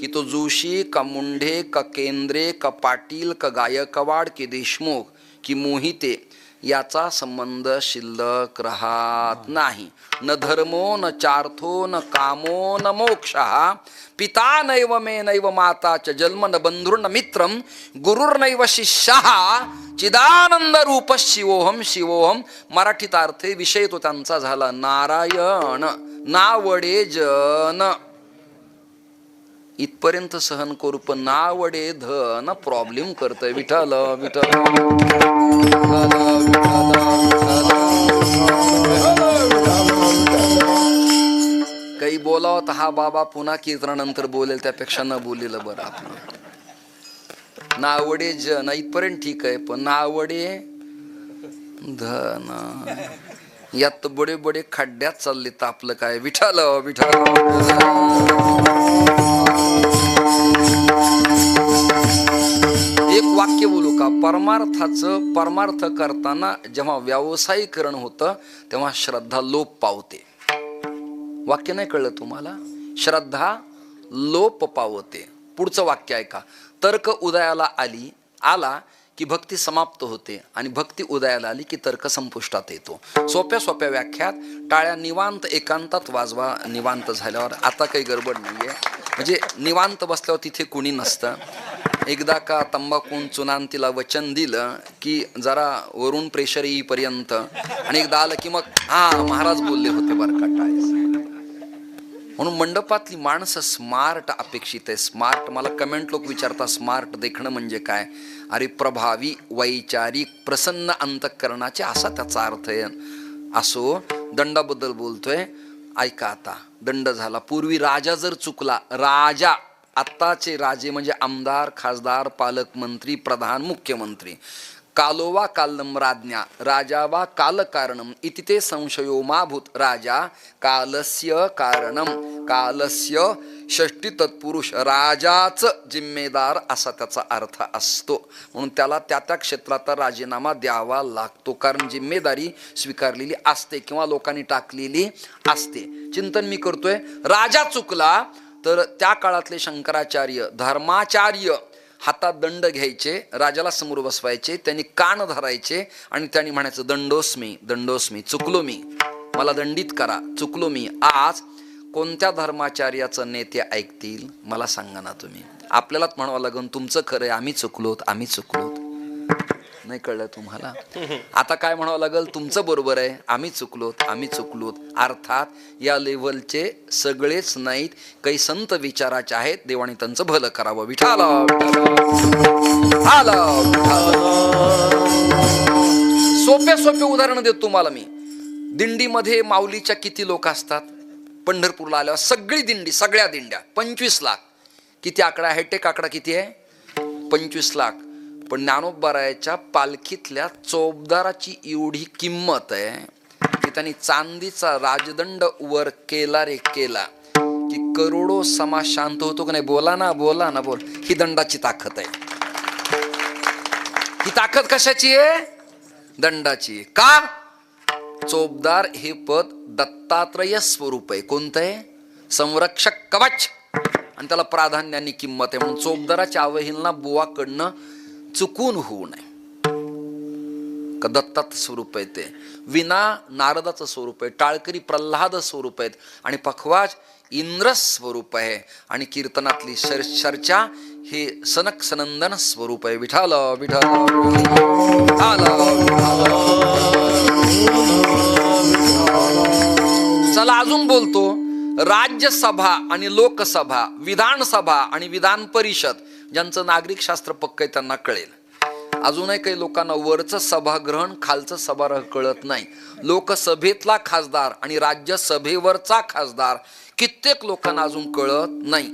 की तो जोशी का मुंढे का केंद्रे का पाटील का गायकवाड की देशमुख की मोहिते याचा संबंध शिल्लक राहत नाही. न धर्मो न चार्थो न कामो न मोक्षः. पिता नैव मे नैव माता च जन्म न बंधुर्न मित्रम गुरुर्नैव शिष्यः चिदानंद रूप शिवोहम शिवोहम. मराठीत अर्थ विषय तो त्यांचा झाला नारायण नावडे जन. इथपर्यंत सहन करू, पण नावडे धन प्रॉब्लेम करतय. विठ्ठल विठ्ठल काही बोलावं तर हा बाबा पुन्हा कीर्तनानंतर बोलेल, त्यापेक्षा न बोलेलं बरं. आपण नावडे जन इथपर्यंत ठीक आहे, पण नावडे धन यात बडे बडे खड्ड्यात चालले तर आपलं काय? विठ्ठल विठ्ठल. एक वाक्य बोलू का? परमार्थ करताना जेव्हा व्यावसायिकरण होतं तेव्हा श्रद्धा लोप पावते. वाक्य नाही कळलं तुम्हाला? श्रद्धा लोप पावते. पुढचं वाक्य ऐका. तर्क उदयाला आला की भक्ती समाप्त होते, आणि भक्ती उदयाला आली की तर्क संपुष्टात येतो. सोप्या सोप्या व्याख्यात टाळ्या निवांत एकांतात वाजवा. निवांत झाल्यावर आता काही गडबड नाहीये, म्हणजे निवांत बसल्यावर तिथे कुणी नसतं. एकदा का तंबाखून चुनान तिला वचन दिलं की जरा वरून प्रेशर येईपर्यंत, आणि एकदा आलं की मग महाराज बोलले होते बरं का टाळ्या. म्हणून मंडपातली माणसं स्मार्ट अपेक्षित आहे. स्मार्ट, मला कमेंट लोक विचारतात स्मार्ट देखणं म्हणजे काय? अरे प्रभावी, वैचारिक, प्रसन्न अंतःकरणाचे असा त्याचा अर्थ आहे. असो, दंडाबद्दल बोलतोय ऐका. आता दंड झाला. पूर्वी राजा जर चुकला, राजा, आत्ताचे राजे म्हणजे आमदार, खासदार, पालकमंत्री, प्रधान, मुख्यमंत्री, कालोवा कालम राज्ञा राजा वा काल कारणम इति ते संशयो माभूत. राजा कालस्य कारणम, कालस्य षष्टी तत्पुरुष, राजाच जिम्मेदार असा त्याचा अर्थ असतो. म्हणून त्याला त्या त्या क्षेत्राचा राजीनामा द्यावा लागतो, कारण जिम्मेदारी स्वीकारलेली असते किंवा लोकांनी टाकलेली असते. चिंतन मी करतोय. राजा चुकला तर त्या काळातले शंकराचार्य, धर्माचार्य हातात दंड घ्यायचे, राजाला समोर बसवायचे, त्यांनी कान धरायचे आणि त्यांनी म्हणायचं दंडोस्मी दंडोस्मी, चुकलो मी, मला दंडित करा, चुकलो मी. आज कोणत्या धर्माचार्याचं नेते ऐकतील मला सांगा ना तुम्ही? आपल्यालाच म्हणावं लागेल तुमचं खरं आहे, आम्ही चुकलोत, आम्ही चुकलोत. नाही कळलं तुम्हाला? आता काय म्हणावं लागेल? तुमचं बरोबर आहे, आम्ही चुकलोत, आम्ही चुकलोत. अर्थात या लेव्हलचे सगळेच नाहीत, काही संत विचाराचे आहेत. देवाने त्यांचं भलं करावं. विठाला सोपे सोपे उदाहरण देतो तुम्हाला मी. दिंडीमध्ये माऊलीच्या किती लोक असतात? पंढरपूरला आल्यावर सगळी दिंडी, सगळ्या दिंड्या 25 लाख. किती आकडा? हायटेक आकडा किती आहे? 25 लाख. पण ज्ञानोबारायाच्या पालखीतल्या चोपदाराची एवढी किंमत आहे की त्यांनी चांदीचा राजदंड वर केला रे केला की करोडो समाज शांत होतो की नाही. बोला ना बोल. ही दंडाची ताकद आहे. ही ताकद कशाची आहे? दंडाची. का? चोपदार हे पद दत्तात्रय स्वरूप आहे. कोणतं आहे? संरक्षक कवच. आणि त्याला प्राधान्याने किंमत आहे. म्हणून चोपदाराच्या अवहेलना बुवाकडनं चुकून होऊ नये. का दत्ताचं स्वरूप आहे ते. विना नारदाचं स्वरूप आहे. टाळकरी प्रल्हाद स्वरूप आहेत. आणि पखवाज इंद्र स्वरूप आहे. आणि कीर्तनातली चर्चा हे सनक सनंदन स्वरूप आहे. विठाल विठाल विठाल. चला अजून बोलतो. राज्यसभा आणि लोकसभा, विधानसभा आणि विधान परिषद, ज्यांचं नागरिक शास्त्र पक्क आहे त्यांना कळेल. अजूनही काही लोकांना वरचं सभागृह खालचं सभागृह कळत नाही. लोकसभेतला खासदार आणि राज्यसभेवरचा खासदार कित्येक लोकांना अजून कळत नाही.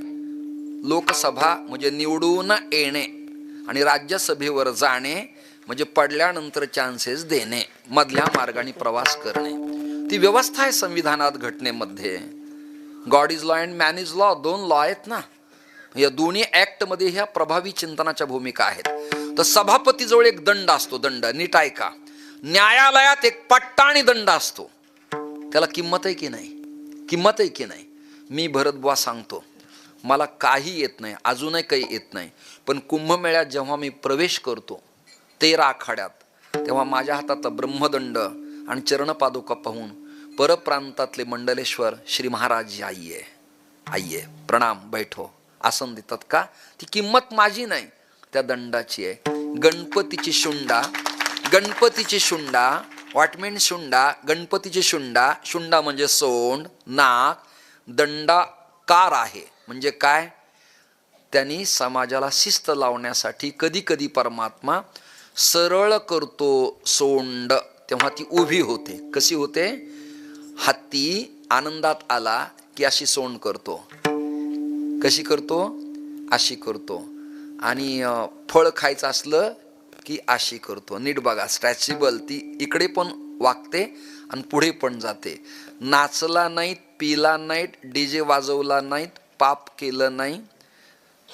लोकसभा म्हणजे निवडून येणे आणि राज्यसभेवर जाणे म्हणजे पडल्यानंतर चान्सेस देणे, मधल्या मार्गाने प्रवास करणे. ती व्यवस्था आहे संविधानात, घटनेमध्ये. God is law and man is law, दोन लॉ आहेत ना. या दोन्ही ऍक्ट मध्ये ह्या प्रभावी चिंतनाच्या भूमिका आहेत. तर सभापतीजवळ एक दंड असतो. दंड नीट ऐका. न्यायालयात एक पट्टा आणि दंड असतो. त्याला किंमत आहे की नाही? किंमत आहे की नाही? मी भरतबुवा सांगतो, मला काही येत नाही, अजूनही काही येत नाही. पण कुंभमेळ्यात जेव्हा मी प्रवेश करतो 13 आखाड्यात, तेव्हा माझ्या हातात ब्रह्मदंड आणि चरणपादुका पाहून परप्रांतातले मंडलेश्वर श्री महाराज आइये प्रणाम बैठो आसन देतात. का? ती किंमत माझी नाही, त्या दंडाची आहे. गणपतीची शुंडा वाटमेन शुंडा, गणपतीची शुंडा म्हणजे सोंड, नाक. दंडाकार आहे म्हणजे काय? त्यांनी समाजाला शिस्त लावण्यासाठी कधी कधी परमात्मा सरळ करतो सोंड, तेव्हा ती उभी होते. कशी होते? हत्ती आनंदात आला की अशी सोंड करतो. कशी करतो? अशी करतो. आणि फळ खायचं असलं की अशी करतो. नीट बघा, स्ट्रॅचेबल. ती इकडे पण वागते आणि पुढे पण जाते. नाचला नाहीत, पिला नाहीत, डीजे वाजवला नाहीत, पाप केलं नाही,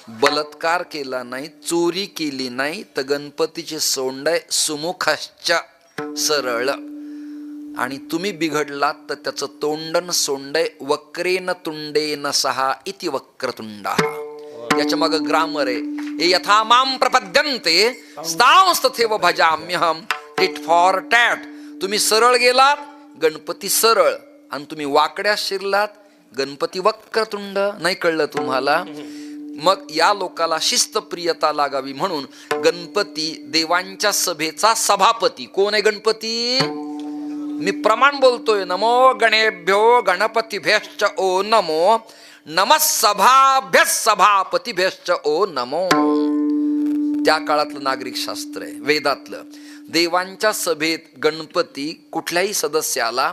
बलात्कार केला नाही, चोरी केली नाही, तर गणपतीचे सोंड सुमुखश्च सरळ. आणि तुम्ही बिघडलात तर त्याचं तोंडन सोंडय वक्रेन तुंडेन सहा इति वक्रतुंडा. याच्या मग ग्रामर आहे. यथा माम प्रपद्यन्ते स्तांस्तथैव भजाम्यहम. Tit for tat. तुम्ही सरळ गेलात, गणपती सरळ. आणि तुम्ही वाकड्या शिरलात, गणपती वक्रतुंड. नाही कळलं तुम्हाला? मग या लोकाला शिस्तप्रियता लागावी म्हणून गणपती देवांच्या सभेचा सभापती. कोण आहे गणपती? मी प्रमाण बोलतोय. नमो गणेभ्यो गणपतीभ्यश्च ओ नमो, नमः सभाभ्य सभापतीभ्यश्च ओ नमो. त्या काळातलं नागरिक शास्त्र आहे, वेदातलं. देवांच्या सभेत गणपती कुठल्याही सदस्याला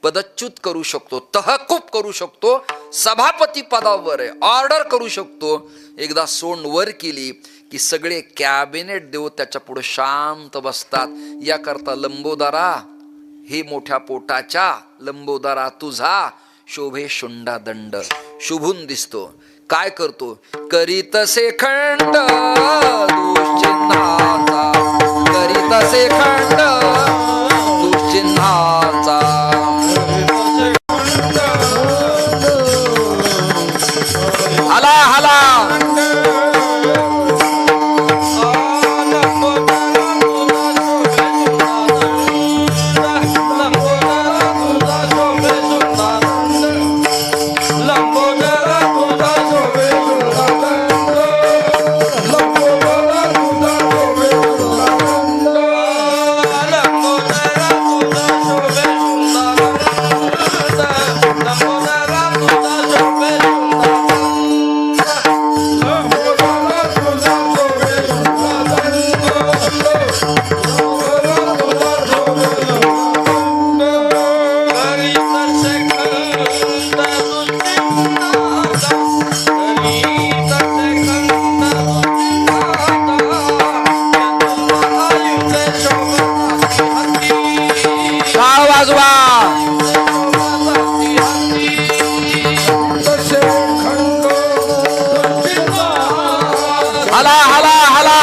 पदच्युत करू शकतो, तहकूब करू शकतो, सभापती पदावर आहे, ऑर्डर करू शकतो. एकदा सोंड वर केली की सगळे कॅबिनेट देव त्याच्या पुढे शांत बसतात. याकरता लंबोदरा, हे मोठ्या पोटाच्या लंबोदरा, तुझा शोभे शुंडा दंड. शुभून दिसतो. काय करतो? करीतसे खंड दुश्चिन्हाचा, करीतसे खंड दुश्चिन्हाचा. हाला हाला. हाला हाला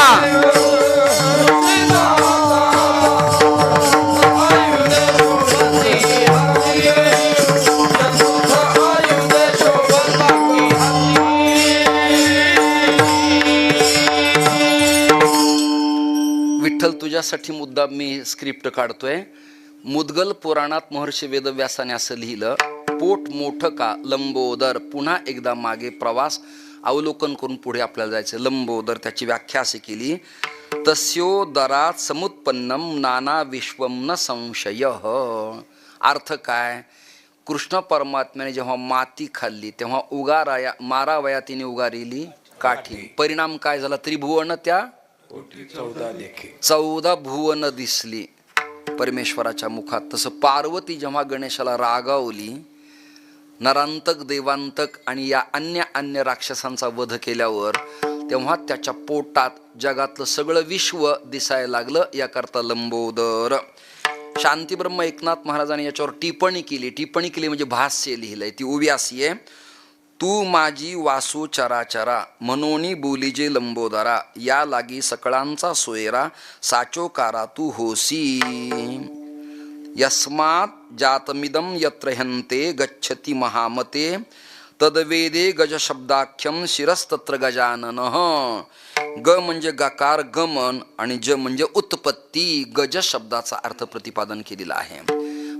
विठ्ठल तुझ्यासाठी मुद्दा मी स्क्रिप्ट काढतोय. मुद्गल पुराणात महर्षी वेदव्यासाने असं लिहिलं, पोट मोठं का लंबोदर, पुन्हा एकदा मागे प्रवास अवलोकन करून पुढे आपल्याला जायचं. लंबोदर त्याची व्याख्या अशी केली, तस्योदरात समुत्पन्नम नाना विश्वम न संशय. अर्थ काय, कृष्ण परमात्म्याने जेव्हा माती खाल्ली तेव्हा मारावया तिने उगारिली काठी. परिणाम काय झाला, त्रिभुवन त्या 14 भुवन दिसली परमेश्वराच्या मुखात. तसं पार्वती जेव्हा गणेशाला रागावली, नरांतक देवांतक आणि या अन्य राक्षसांचा वध केल्यावर, तेव्हा त्याच्या पोटात जगातलं सगळं विश्व दिसायला लागलं. याकरता लंबोदर. शांतीब्रह्म एकनाथ महाराजांनी याच्यावर टिप्पणी केली म्हणजे भाष्य लिहिलंय. ती उभी अशी आहे, तू माझी वासू चराचरा म्हणोनी बोलीजे लंबोदरा, या लागी सकळांचा सोयरा साचोकारा तू होसी. यस्मात जातमिदं यत्र ह्यन्ते गच्छति महामते, तद्वेदे गज शब्दाख्यम शिरस्तत्र गजानन. ग म्हणजे गकार गमन आणि ज म्हणजे उत्पत्ती. गज शब्दाचा अर्थ प्रतिपादन केलेला आहे.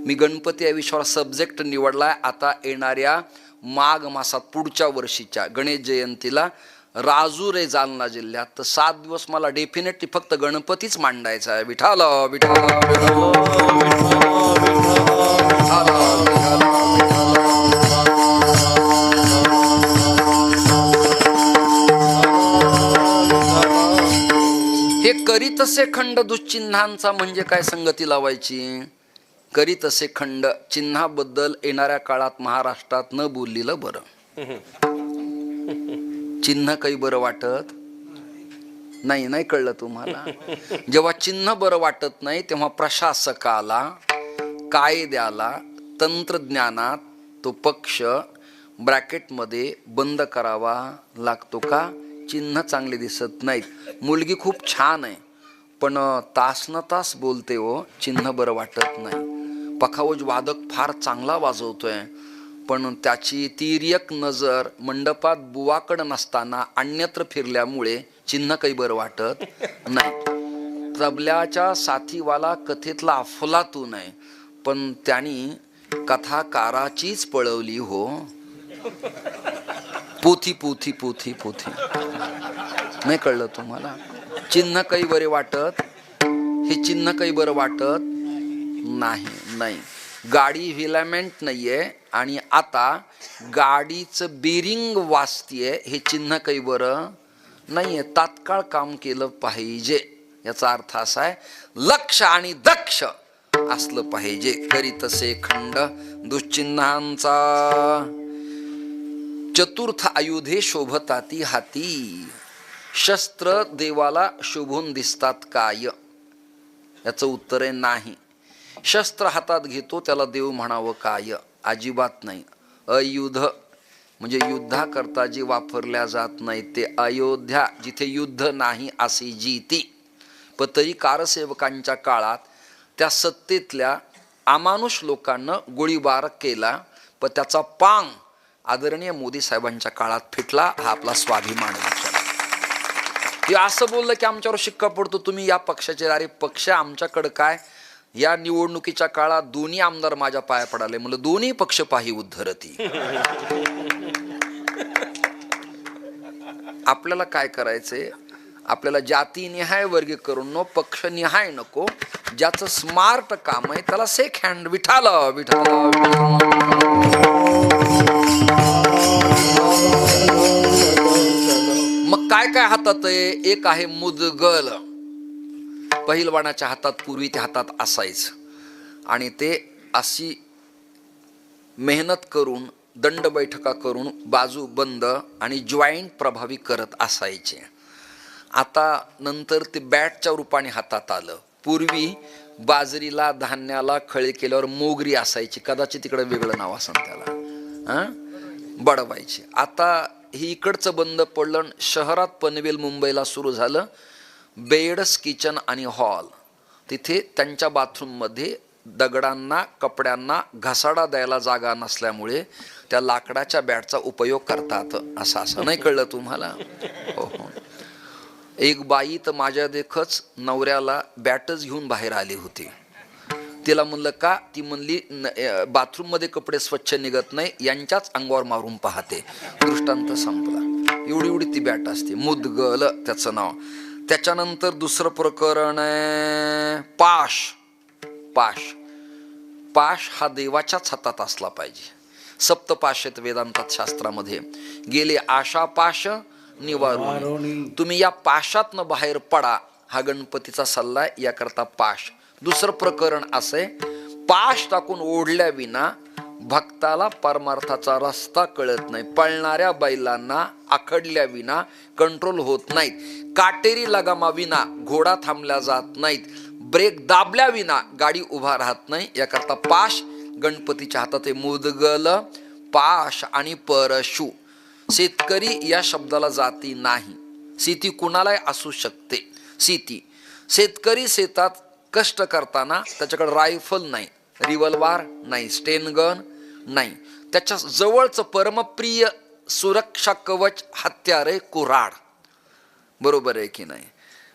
मी गणपती या विषयावर सब्जेक्ट निवडलाय. आता येणाऱ्या माघ मासात पुढच्या वर्षीच्या गणेश जयंतीला राजुरे जालना जिल्ह्यात, तर 7 दिवस मला डेफिनेटली फक्त गणपतीच मांडायचा आहे. विठाल विठाल हे करीतसे खंड दुश्चिन्हांचा म्हणजे काय संगती लावायची. करीतसे खंड चिन्हाबद्दल येणाऱ्या काळात महाराष्ट्रात न बोललेलं बरं. चिन्ह काही बरं वाटत नाही. नाही कळलं तुम्हाला. जेव्हा चिन्ह बरं वाटत नाही तेव्हा प्रशासकाला, कायद्याला, तंत्रज्ञानात तो पक्ष ब्रॅकेटमध्ये बंद करावा लागतो. का, चिन्ह चांगले दिसत नाहीत. मुलगी खूप छान आहे पण तासन तास बोलते हो, चिन्ह बरं वाटत नाही. पखावज वादक फार चांगला वाजवतोय पण त्याची तिर्यक नजर मंडपात बुवाकडं नसताना अन्यत्र फिरल्यामुळे चिन्ह काही बरं वाटत नाही. तबल्याच्या साथीवाला कथेतला अफलातून आहे पण त्यांनी कथाकाराचीच पळवली हो. पोथी पोथी पोथी पोथी. नाही कळलं तुम्हाला. चिन्ह काही बरे वाटत, हे चिन्ह काही बरं वाटत नाही. गाडी व्हिलामेंट नाहीये आणि आता गाडीचं बेरिंग वाजतीये, हे चिन्ह काही बरं नाहीये. तात्काळ काम केलं पाहिजे. याचा अर्थ असा आहे, लक्ष आणि दक्ष असलं पाहिजे. करीतसे खंड दुश्चिन्हांचा, चतुर्थ आयुधे शोभताती हाती. शस्त्र देवाला शोभून दिसतात काय, याचं उत्तर आहे नाही. शस्त्र हातात घेतो त्याला देव म्हणावं काय, अजिबात नाही. अयुध म्हणजे युद्धाकरता जे वापरल्या जात नाही ते अयोध्या, जिथे युद्ध नाही अशी जीती. पण तरी कारसेवकांच्या काळात त्या सत्तेतल्या अमानुष लोकांना गोळीबार केला पण त्याचा पांग आदरणीय मोदी साहेबांच्या काळात फिटला. हा आपला स्वाभिमान आहे. ते असं बोललं की आमच्यावर शिक्का पडतो, तुम्ही या पक्षाचे. अरे पक्ष आमच्याकडं काय, या निवडणुकीच्या काळात दोन्ही आमदार माझ्या पाया पडाले. म्हणलं दोन्ही पक्ष पाही उद्धरती. आपल्याला काय करायचंय, आपल्याला जातीनिहाय वर्गीकरण नको, पक्षनिहाय नको. ज्याचं स्मार्ट काम आहे त्याला सेक हँड. विठाल विठाल. मग काय काय हातात आहे, एक आहे मुदगल. पहिलवानाच्या हातात पूर्वी ते हातात असायचं आणि ते अशी मेहनत करून, दंड बैठका करून बाजू बंद आणि जॉईंट प्रभावी करत असायचे. आता नंतर ते बॅटच्या रूपाने हातात आलं. पूर्वी बाजरीला, धान्याला खळे केल्यावर मोगरी असायची, कदाचित तिकडे वेगळं नाव असेल त्याला, बडवायची. आता ही इकडचं बंद पडलं. शहरात पनवेल मुंबईला सुरू झालं बेड्स किचन आणि हॉल. तिथे त्यांच्या बाथरूममध्ये दगडांना कपड्यांना घसाडा द्यायला जागा नसल्यामुळे त्या लाकडाच्या बॅटचा उपयोग करतात. असं नाही कळलं तुम्हाला? हो हो. एक बाई तर माझ्या देखच नवऱ्याला बॅटच घेऊन बाहेर आली होती. तिला म्हणलं का? ती म्हणली बाथरूममध्ये कपडे स्वच्छ निघत नाही, यांच्याच अंगावर मारून पाहते. दृष्टांत संपला. एवढी एवढी ती बॅट असते. मुदगल त्याचं नाव. त्याच्यानंतर दुसरं प्रकरण आहे पाश. पाश पाश हा देवाच्याच हातात असला पाहिजे. सप्तपाश आहेत वेदांतात शास्त्रामध्ये. गेले आशा पाश निवारून. तुम्ही या पाशातनं बाहेर पडा हा गणपतीचा सल्ला आहे. याकरता पाश. दुसरं प्रकरण असे पाश टाकून ओढल्या विना भक्ताला परमार्थाचा रस्ता कळत नाही. पळणाऱ्या बैलांना आखडल्या विना कंट्रोल होत नाहीत. काटेरी लगामा विना घोडा थांबल्या जात नाहीत. ब्रेक दाबल्या विना गाडी उभा राहत नाही. याकरता पाश गणपतीच्या हातात आहे. मुदगल पाश आणि परशु. शेतकरी या शब्दाला जाती नाही. शेती कुणालाही असू शकते. शेती शेतकरी शेतात कष्ट करताना त्याच्याकडे रायफल नाही, रिव्हॉल्वर नाही, स्टेनगन नाही. त्याच्या जवळचं परमप्रिय सुरक्षा कवच हत्यार आहे कुऱ्हाड. बरोबर आहे की नाही?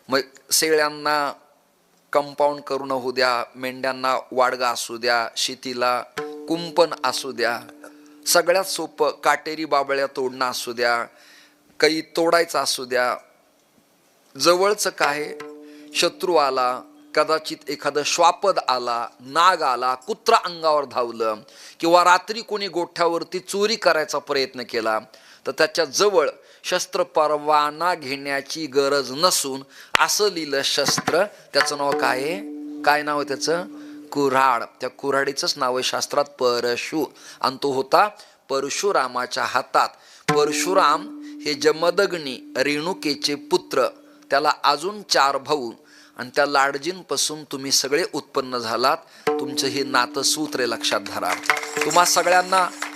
मग शेळ्यांना कंपाऊंड करून होऊ द्या, मेंढ्यांना वाडगा असू द्या, शेतीला कुंपण असू द्या, सगळ्यात सोपं काटेरी बाबळ्या तोडणं असू द्या, काही तोडायचं असू द्या. जवळचं काय? शत्रू आला, कदाचित एखादं श्वापद आला, नाग आला, कुत्रा अंगावर धावलं, किंवा रात्री कोणी गोठ्यावरती चोरी करायचा प्रयत्न केला, तर त्याच्या जवळ शस्त्र परवाना घेण्याची गरज नसून असं लिहिलं शस्त्र. त्याचं नाव काय आहे? काय नाव आहे त्याचं? कुऱ्हाड. त्या कुऱ्हाडीचंच नाव आहे शास्त्रात परशु. आणि तो होता परशुरामाच्या हातात. परशुराम हे जमदग्नी रेणुकेचे पुत्र. त्याला अजून 4 भाऊ. आणि त्या लाडजींपासून तुम्ही सगळे उत्पन्न झालात. तुमचं हे नातसूत्र आहे, लक्षात धरा.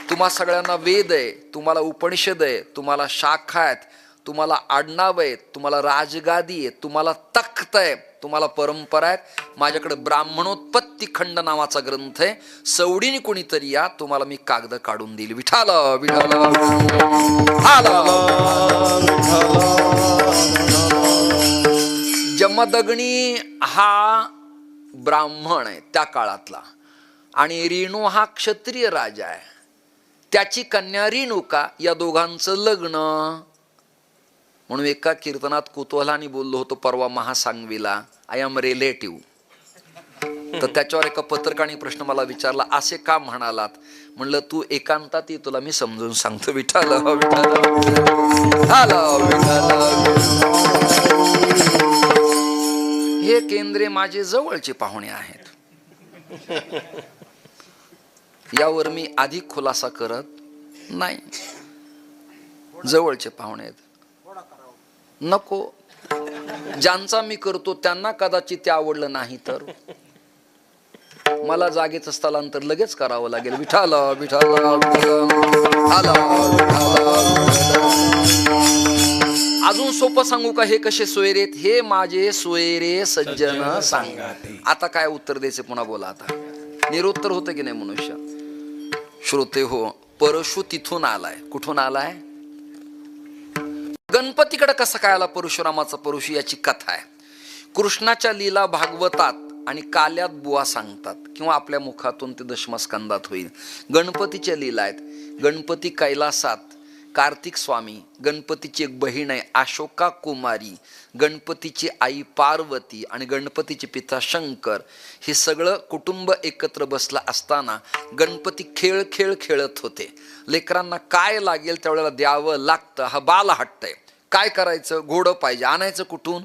तुम्हा सगळ्यांना वेद आहे, तुम्हाला उपनिषद आहे, तुम्हाला शाखा आहेत, तुम्हाला आडनाव आहेत, तुम्हाला राजगादी आहे, तुम्हाला तख्त आहे, तुम्हाला परंपरा आहेत. माझ्याकडे ब्राह्मणोत्पत्ती खंड नावाचा ग्रंथ आहे. सवडीने कोणीतरी या, तुम्हाला मी कागद काढून देईल. विठाल विठाल जमदग्नी हा ब्राह्मण आहे त्या काळातला, आणि रेणू हा क्षत्रिय राजा आहे. त्याची कन्या रेणुका. या दोघांचं लग्न. म्हणून एका कीर्तनात कुतूहलाने बोललो होतो परवा महासांगवीला, आय एम रिलेटिव्ह. तर त्याच्यावर एका पत्रकाराने प्रश्न मला विचारला, असे का म्हणालात? म्हणलं तू एकांतात ये, तुला मी समजून सांगतो. विठाल विठाल हे केंद्रे माझे जवळचे पाहुणे आहेत. यावर मी अधिक खुलासा करत नाही. जवळचे पाहुणे आहेत. नको. ज्यांचा मी करतो त्यांना कदाचित ते आवडलं नाही तर मला जागेचं स्थलांतर लगेच करावं लागेल. विठाल विठाल अजून सोपं सांगू का? हे कसे सोयरेत? हे माझे सोयरे सज्जन सांगा. आता काय उत्तर द्यायचे? पुन्हा बोला. आता निरुत्तर होतं की नाही मनुष्य? श्रोते हो, परशु तिथून आलाय. कुठून आलाय? गणपतीकडे कसं काय आला परशुरामाचा परशु? याची कथा आहे. कृष्णाच्या लीला भागवतात आणि काल्यात बुवा सांगतात, किंवा आपल्या मुखातून ते दशमस्कंदात होईल. गणपतीच्या लीला आहेत. गणपती कैलासात, कार्तिक स्वामी, गणपतीची एक बहीण आहे अशोका कुमारी, गणपतीची आई पार्वती आणि गणपतीचे पिता शंकर, हे सगळं कुटुंब एकत्र बसला असताना गणपती खेळ खेळत होते. लेकरांना काय लागेल त्यावेळेला द्यावं लागतं. हा बालहट्ट आहे. काय करायचं? घोडं पाहिजे. आणायचं कुठून?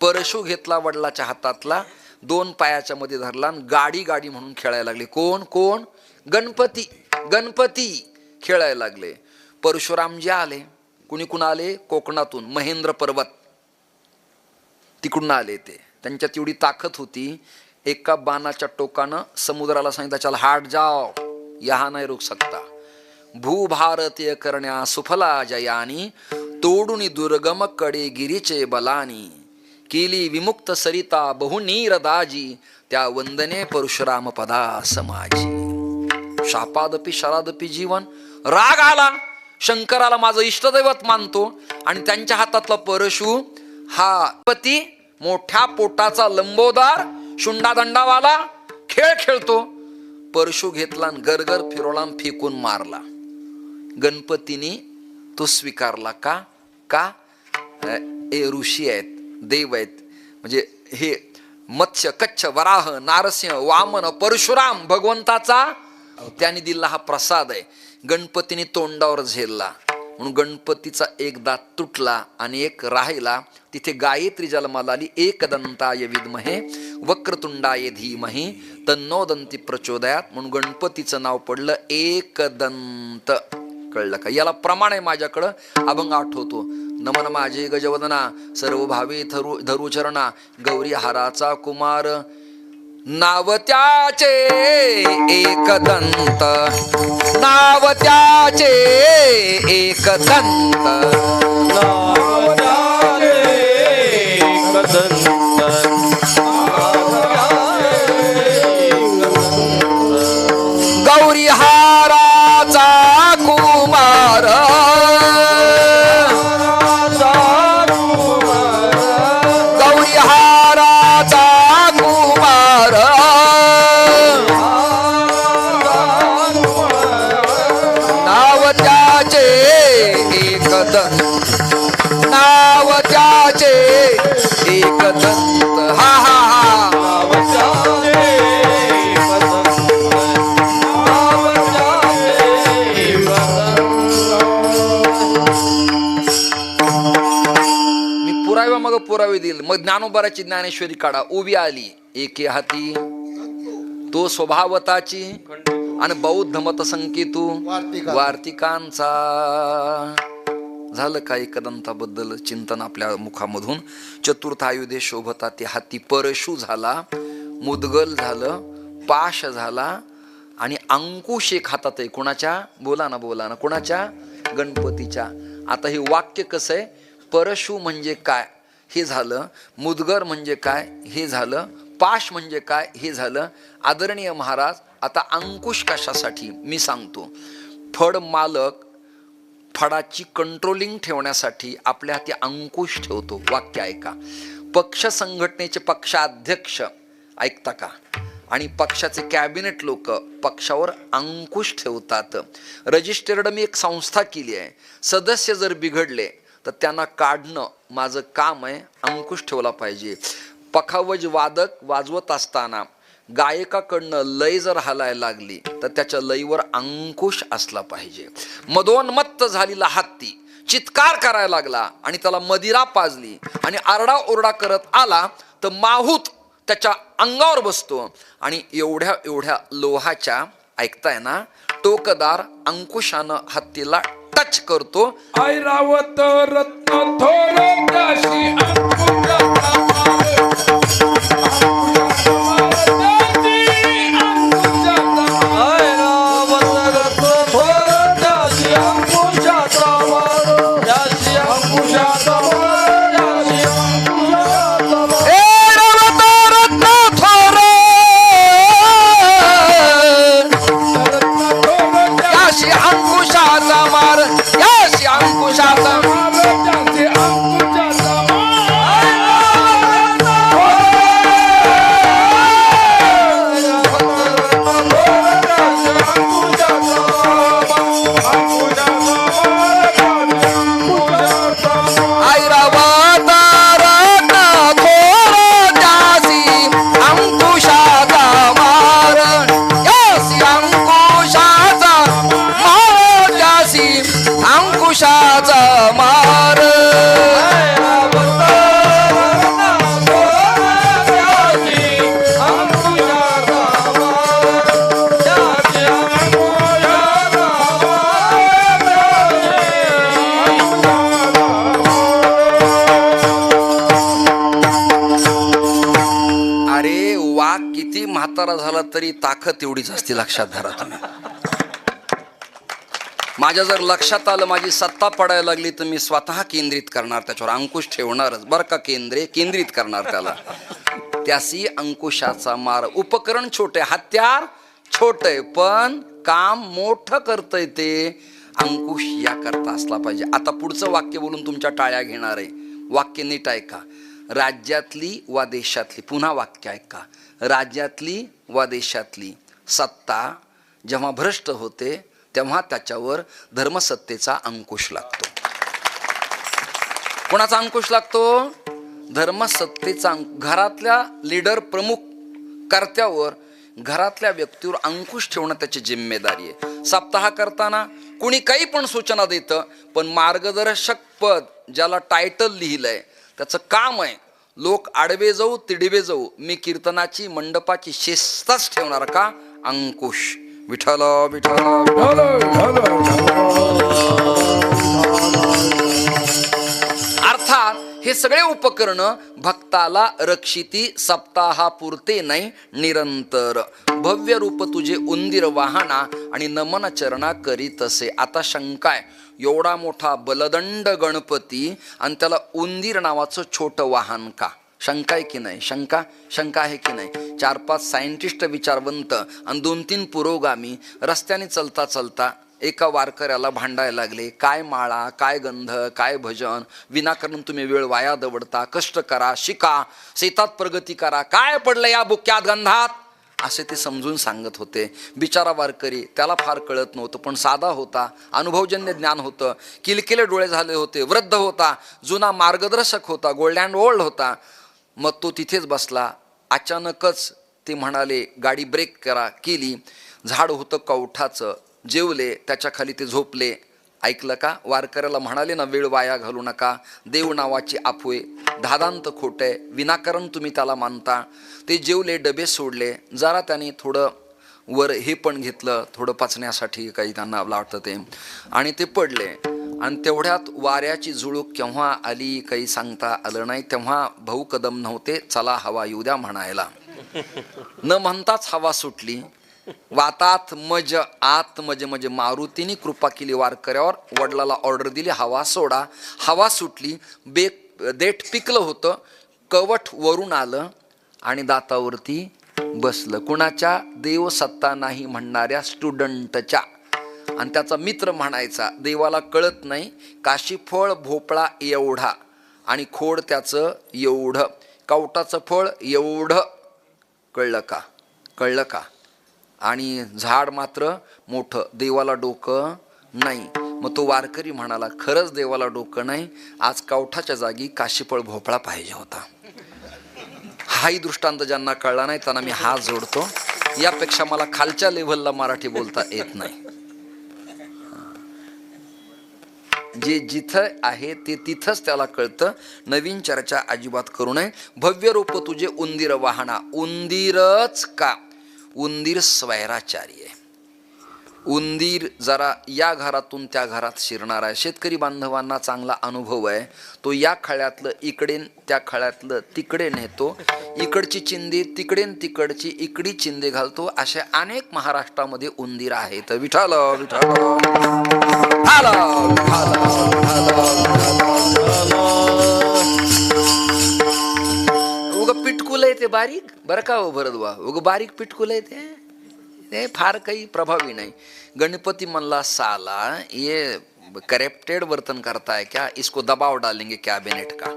परशु घेतला वडिलाच्या हातातला, 2 पायाच्या मध्ये धरला आणि गाडी गाडी म्हणून खेळायला लागले. कोण? गणपती. गणपती खेळायला लागले. परशुरामजी आले. कुणीकुण आले? कोकणातून, महेंद्र पर्वत तिकडून आले. ते त्यांच्यात एवढी ताकद होती, एका बाणाच्या टोकानं समुद्राला सांगितलं, चल हाट जाओ, यहा नाही रुक सकता. भूभारतीय करण्या सुफला जयानी, तोडून दुर्गम कडे गिरीचे बलानी, केली विमुक्त सरिता बहुनीर दाजी, त्या वंदने परशुराम पदा समाजी. शापादपी शरादपी जीवन. राग आला, शंकराला माझं इष्टदैवत मानतो आणि त्यांच्या हातातला परशु हा पती मोठ्या पोटाचा लंबोदार शुंडादंडावाला खेळ खेळतो. परशु घेतला आणि गरगर फिरवला आणि फेकून मारला. गणपतीने तो स्वीकारला. का का हे ऋषी आहेत, देव आहेत, म्हणजे हे मत्स्य कच्छ वराह नारसिंह वामन परशुराम भगवंताचा त्याने दिला हा प्रसाद आहे. गणपतीने तोंडावर झेलला म्हणून गणपतीचा एक दात तुटला आणि एक राहिला. तिथे गायत्री जन्माला आली. एकदंताय विद्महे वक्रतुंडाय धीमहि तन्नो दंती प्रचोदयात, म्हणून गणपतीचं नाव पडलं एकदंत. कळलं का? याला प्रमाण आहे माझ्याकडं, अभंग आठवतो. नमन माझे गजवदना सर्व भावे धरुचरणा, गौरी हाराचा कुमार नाव त्याचे एकदंत, नाव त्याचे एकदंत, नाव त्याचे एकदंत. गौरी हाराचा कुमार, गौरी हाराचा कुमार, नाव त्याचे एकदंत, नाव त्याचे एकदंत. हा हा हा. नाव त्याचे एकदंत. नाव त्याचे एकदंत. मी पुरावे मग पुरावे देईल. मग ज्ञानोबाराची ज्ञानेश्वरी काढा. उभी आली एके हाती तो स्वभावताची, आणि बौद्ध मत संकेतू वार्तिकांचा. झालं का एकदंताबद्दल चिंतन आपल्या मुखामधून. चतुर्थ आयुधे शोभता ते हाती परशु झाला, मुदगल झालं, पाश झाला आणि अंकुश एक हातात आहे. कोणाच्या? बोला ना बोला ना. कोणाच्या? गणपतीच्या. आता हे वाक्य कसं आहे? परशु म्हणजे काय हे झालं, मुदगर म्हणजे काय हे झालं, पाश म्हणजे काय हे झालं. आदरणीय महाराज, आता अंकुश कशासाठी मी सांगतो. फड मालक फडाची कंट्रोलिंग ठेवण्यासाठी आपल्या हाती अंकुश ठेवतो. वाक्य ऐका. पक्ष संघटनेचे पक्षाध्यक्ष ऐकता का, आणि पक्षाचे कॅबिनेट लोक पक्षावर अंकुश ठेवतात. रजिस्टर्ड मी एक संस्था केली आहे. सदस्य जर बिघडले तर त्यांना काढणं माझं काम आहे. अंकुश ठेवला पाहिजे. पखावज वादक वाजवत असताना गायकाकडनं लय जर हालायला लागली तर त्याच्या लयीवर अंकुश असला पाहिजे. मदोन्मत्त झालेला हत्ती चित्कार करायला लागला आणि त्याला मदिरा पाजली आणि आरडा ओरडा करत आला तर माहूत त्याच्या अंगावर बसतो आणि एवढ्या एवढ्या लोहाच्या, ऐकताय ना, टोकदार अंकुशानं हत्तीला टच करतो. ऐरावत रत्न थोर त्याशी अंकुशाचा मार. ऐरावत रत्न थोर त्याशी अंकुशाचा मार. त्याशी अंकुशाचा मार. त्याशी अंकुशाचा मार. ऐरावत रत्न थोर त्याशी अंकुशाचा मार. त्याशी अंकुशाचा मार. त्याशी अंकुशाचा ऐरावत रत्न थोर त्यासी अंकुशाचा मार. त्यासी अंकुशाचा मार. त्यासी अंकुशाचा मार. अरे वाघ किती म्हातारा झाला तरी ताकद तेवढीच असते, लक्षात धरा तुम्ही. माझ्या जर लक्षात आलं माझी सत्ता पडायला लागली तर मी स्वतः केंद्रित करणार, त्याच्यावर अंकुश ठेवणारच बरं का, केंद्रित करणार त्याला. त्यासी अंकुशाचा मार. उपकरण छोटे, हत्यार छोटे, पण काम मोठं करतंय ते अंकुश या करता असला पाहिजे. आता पुढचं वाक्य बोलून तुमच्या टाळ्या घेणार आहे. वाक्य नीट ऐका. राज्यातली वा देशातली, पुन्हा वाक्य ऐका, राज्यातली वा देशातली सत्ता जेव्हा भ्रष्ट होते तेव्हा त्याच्यावर धर्मसत्तेचा अंकुश लागतो. कोणाचा अंकुश लागतो? धर्मसत्तेचा. घरातल्या लीडर, प्रमुख कर्त्यावर, घरातल्या व्यक्तीवर अंकुश ठेवणं त्याची जिम्मेदारी आहे. सप्ताह करताना कुणी काही पण सूचना देतं, पण मार्गदर्शक पद ज्याला टायटल लिहिलंय त्याचं काम आहे लोक आडवे जाऊ तिडवे जाऊ, मी कीर्तनाची मंडपाची शिस्तच ठेवणार का? अंकुश. विठ्ठल विठ्ठल. अर्थात हे सगळे उपकरण भक्ताला रक्षिती सप्ताहापुरते नाही, निरंतर. भव्य रूप तुझे उंदीर वाहना आणि नमन चरणा करीत असे. आता शंका आहे, एवढा मोठा बलदंड गणपती आणि त्याला उंदीर नावाचं छोटं वाहन का? शंका आहे की नाही? शंका आहे की नाही? 4-5 सायंटिस्ट विचारवंत आणि 2-3 पुरोगामी रस्त्याने चलता चलता एका वारकऱ्याला भांडायला लागले. काय माळा, काय गंध, काय भजन, विनाकारण तुम्ही वेळ वाया दवडता, कष्ट करा, शिका, शेतात प्रगती करा, काय पडलं या बुक्यात गंधात, असे ते समजून सांगत होते. बिचारा वारकरी, त्याला फार कळत नव्हतं, पण साधा होता, अनुभवजन्य ज्ञान होतं, किलकिले डोळे झाले होते, वृद्ध होता, जुना मार्गदर्शक होता, गोल्ड अँड ओल्ड होता. मग तो तिथेच बसला. अचानकच ते म्हणाले, गाडी ब्रेक केली. झाड होतं कवठाचं, जेवले, त्याच्या खाली ते झोपले. ऐकलं का? वारकऱ्याला म्हणाले ना, वेळ वाया घालू नका, देव नावाची आफवे, धादांत खोटे, विनाकारण तुम्ही त्याला मानता. ते जेवले, डबे सोडले, जरा त्याने थोडं वर हे पण घेतलं, थोडं पचण्यासाठी काही त्यांना वाटतं ते, आणि ते पडले. आणि तेवढ्यात वाऱ्याची झुळूक केव्हा आली काही सांगता आलं नाही. तेव्हा भाऊ कदम नव्हते, चला हवा येऊ द्या म्हणायला. न म्हणताच हवा सुटली. वातात मज आत मज, म्हणजे मारुतीने कृपा केली वारकऱ्यावर. वडिलाला ऑर्डर दिली, हवा सोडा. हवा सुटली. देठ पिकलं होतं, कवठ वरून आलं आणि दातावरती बसलं. कुणाच्या? देव सत्ता नाही म्हणणाऱ्या स्टुडंटच्या. आणि त्याचा मित्र म्हणायचा, देवाला कळत नाही, काशी फळ भोपळा एवढा आणि खोड त्याचं एवढं, कवटाचं फळ एवढं. कळलं का? आणि झाड मात्र मोठं, देवाला डोकं नाही. मग तो वारकरी म्हणाला, खरंच देवाला डोकं नाही, आज कवठाच्या जागी काशीफळ भोपळा पाहिजे होता. हाही दृष्टांत ज्यांना कळला नाही त्यांना मी हा जोडतो. यापेक्षा मला खालच्या लेव्हलला मराठी बोलता येत नाही. जे जिथं आहे ते तिथंच त्याला कळतं. नवीन चर्चा अजिबात करू नये. भव्य रूप तुझे उंदीर वाहना. उंदीरच का? उंदीर स्वैराचारी आहे. उंदीर जरा या घरातून त्या घरात शिरणार आहे. शेतकरी बांधवांना चांगला अनुभव आहे. तो या खळ्यातलं इकडे, त्या खळ्यातलं तिकडे नेतो. इकडची चिंदी तिकडे, तिकडची इकडी चिंदी घालतो. असे अनेक महाराष्ट्रामध्ये उंदीर आहेत. विठ्ठल विठ्ठल. उग पिटकुल आहे ते बारीक, बरं का हो भरदवा, उग बारीक पिटकुल आहे ते फार काही प्रभावी नाही. गणपती म्हणला, साला ये करप्टेड वर्तन करता है क्या, इसको दबाव डालेंगे कॅबिनेट का.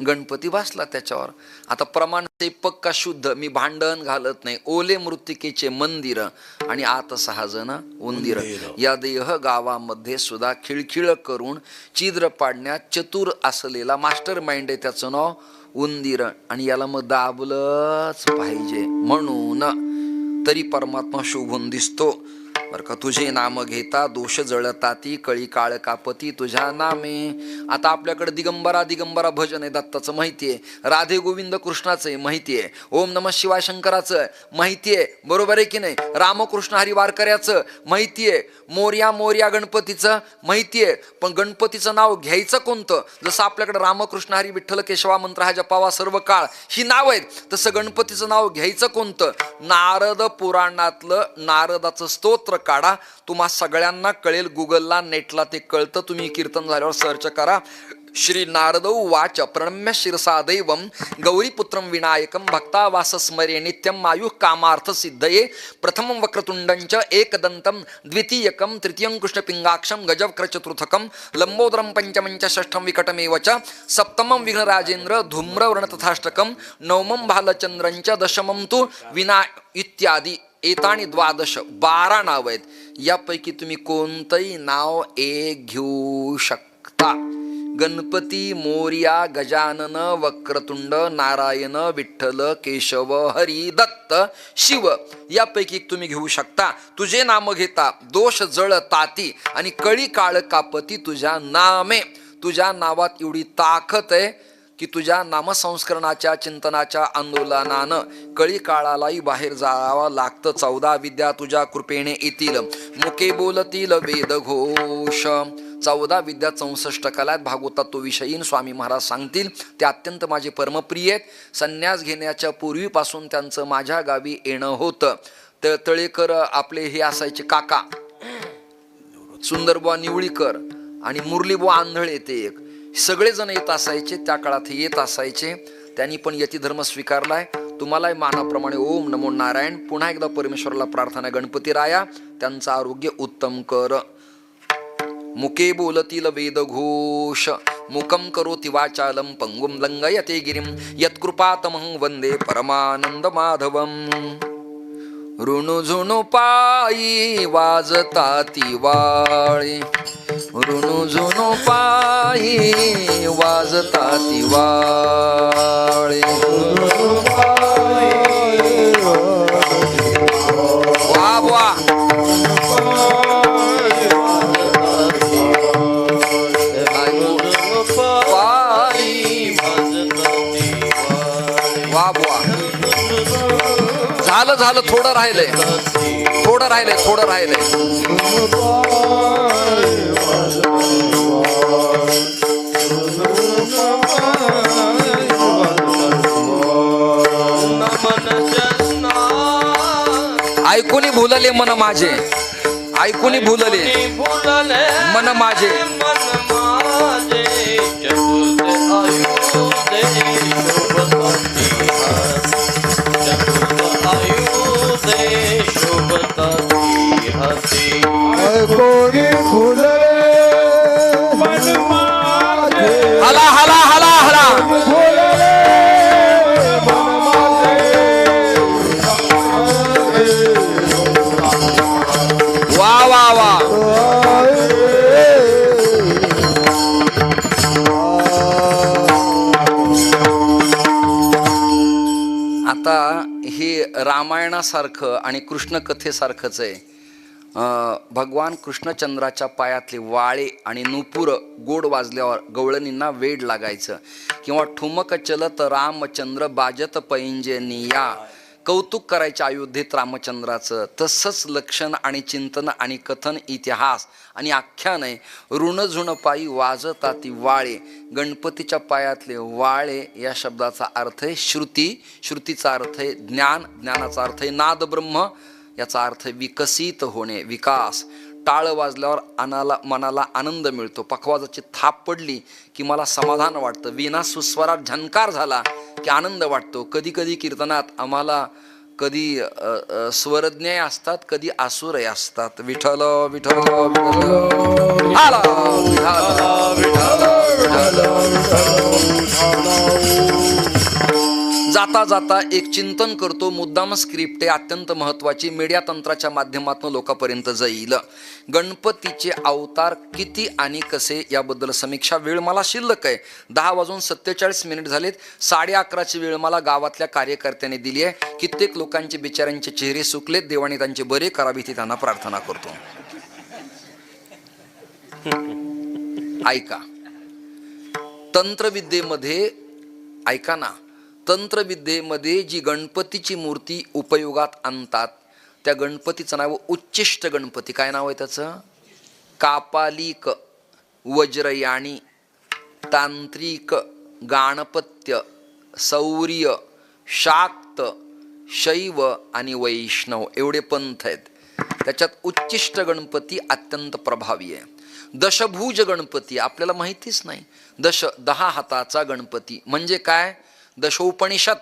गणपती बसला त्याच्यावर. आता प्रमाण ते पक्का शुद्ध, मी भांडण घालत नाही. ओले मृत्तिकेचे मंदिर आणि आत 6 जण उंदीर. या देह गावामध्ये सुद्धा खिळखिळ करून छिद्र पाडण्यात चतुर असलेला मास्टर माइंड आहे, त्याचं नाव उंदीर. आणि याला मग दाबलंच पाहिजे. म्हणून तरी परमात्मा शोभून दिसतो बरं का. तुझे नाम घेता दोष जळताती, कळी काळ कापती तुझ्या नामे. आता आपल्याकडे दिगंबरा दिगंबरा भजन आहे, दत्ताचं माहितीये. राधे गोविंद कृष्णाचं आहे माहितीये. ओम नमः शिवाय शंकराचं माहितीये, बरोबर आहे की नाही. रामकृष्ण हरी वारकऱ्याचं माहितीये. मोर्या मोर्या गणपतीचं माहितीये. पण गणपतीचं नाव घ्यायचं कोणतं? जसं आपल्याकडे रामकृष्ण हरी विठ्ठल केशवा मंत्र हा जपावा सर्व काळ ही नाव आहेत, तसं गणपतीचं नाव घ्यायचं कोणतं? नारद पुराणातलं नारदाचं स्तोत्र काढा. तुम्हा सगळ्यांना कळेल, गुगलला नेटला ते कळतं. तुम्ही कीर्तन झाल्यावर सर्च करा. श्री नारदौ वाच प्रणम्य शिरसा दैवम गौरीपुत्रम विनायकम भक्तावास स्मरे नित्यम आयुः कामार्थ सिद्धये प्रथमं वक्रतुंडंच एकदंतम द्वितीयकम तृतीयं कृष्णपिंगाक्षम गजवक्र चतुर्थकम लंबोदरम पंचमंच षष्ठम विकटमेव च सप्तमं विघ्नराजेंद्र धूम्रवर्ण तथाष्टकम नवमं भालचंद्रंच दशमं तु विना इत्यादी एतानी द्वादश 12 नाव आहेत. यापैकी तुम्ही कोणतंही नाव एक घेऊ शकता. गणपती मोर्या गजानन वक्रतुंड नारायण विठ्ठल केशव हरी दत्त शिव यापैकी तुम्ही घेऊ शकता. तुझे नाम घेता दोष जळ ताती आणि कळी काळ कापती तुझ्या नामे. तुझ्या नावात एवढी ताकद आहे की तुझ्या नामसंस्करणाच्या चिंतनाच्या आंदोलनानं कळी काळालाही बाहेर जावं लागतं. 14 विद्या तुझ्या कृपेने येतील, मुके बोलतील वेद घोष. 14 विद्या 64 कलात भागवतात तो विषयीन स्वामी महाराज सांगतील. ते अत्यंत माझे परमप्रिय आहेत. संन्यास घेण्याच्या पूर्वीपासून त्यांचं माझ्या गावी येणं होतं. तळेकर आपले हे असायचे काका, सुंदरबुवा निवळीकर आणि मुरलीबुवा आंधळे, ते एक सगळेजण येत असायचे. त्या काळात हे येत असायचे. त्यांनी पण यतिधर्म स्वीकारलाय. तुम्हालाही मानाप्रमाणे ओम नमो नारायण. पुन्हा एकदा परमेश्वराला प्रार्थना, गणपती राया त्यांचं आरोग्य उत्तम कर. मुके बोलतील वेद घोष मुखम करोति वाचालम पंगुम लंघयते गिरिम यत्कृपातमहं वंदे परमानंद माधवम. ऋणुझुणु पायी वाजताती वाळे, ऋणुझुणु पायी वाजताती वाळे. वा वा झालं झालं, थोडं राहिलंय, थोडं राहिलंय, थोडं राहिलंय. ऐकूनी भुलले मन माझे, ऐकूनी भुलले मन माझे. हला हला हला हला वा वा वा. आता हे रामायणासारखं आणि कृष्ण कथेसारखंच आहे. भगवान कृष्णचंद्राच्या पायातले वाळे आणि नुपुर गोड वाजल्यावर गवळणींना वेड लागायचं. किंवा ठुमक चलत रामचंद्र बाजत पैंजनिया, कौतुक करायचं अयोध्येत रामचंद्राचं. तसंच लक्षण आणि चिंतन आणि कथन, इतिहास आणि आख्यान आहे. ऋणझुण पायी वाजताती वाळे. गणपतीच्या पायातले वाळे या शब्दाचा अर्थ आहे श्रुती, श्रुतीचा अर्थ आहे ज्ञान, ज्ञानाचा अर्थ आहे नाद ब्रह्म, याचा अर्थ विकसित होणे, विकास. टाळ वाजल्यावर मनाला आनंद मिळतो. पखवाजाची थाप पडली की मला समाधान वाटतं. वीणा सुस्वरात झंकार झाला की आनंद वाटतो. कधी कधी कीर्तनात आम्हाला कधी स्वरज्ञ असतात, कधी आसुरही असतात. विठ्ठल विठ्ठल विठ्ठल आला, विठ्ठल जाता जाता एक चिंतन करतो. मुद्दाम स्क्रिप्ट आहे अत्यंत महत्वाची, मीडिया तंत्राच्या माध्यमातून लोकांपर्यंत जाईल. गणपतीचे अवतार किती आणि कसे याबद्दल समीक्षा. वेळ मला शिल्लक आहे. 10:47 झालेत. 11:30ची वेळ मला गावातल्या कार्यकर्त्यांनी दिली आहे. कित्येक लोकांचे बिचाऱ्यांचे चेहरे सुकलेत. देवाने त्यांचे बरे करावी ती त्यांना प्रार्थना करतो. ऐका, तंत्रविद्येमध्ये ऐका ना, तंत्रविद्येमध्ये जी गणपतीची मूर्ती उपयोगात आणतात त्या गणपतीचं नाव उच्चिष्ट गणपती. काय नाव आहे त्याचं? कापालिक, वज्रयाणी, तांत्रिक, गाणपत्य, सौर्य, शाक्त, शैव आणि वैष्णव एवढे पंथ आहेत. त्याच्यात उच्चिष्ट गणपती अत्यंत प्रभावी आहे. दशभुज गणपती आपल्याला माहितीच नाही. 10 हाताचा गणपती म्हणजे काय? दशोपनिषद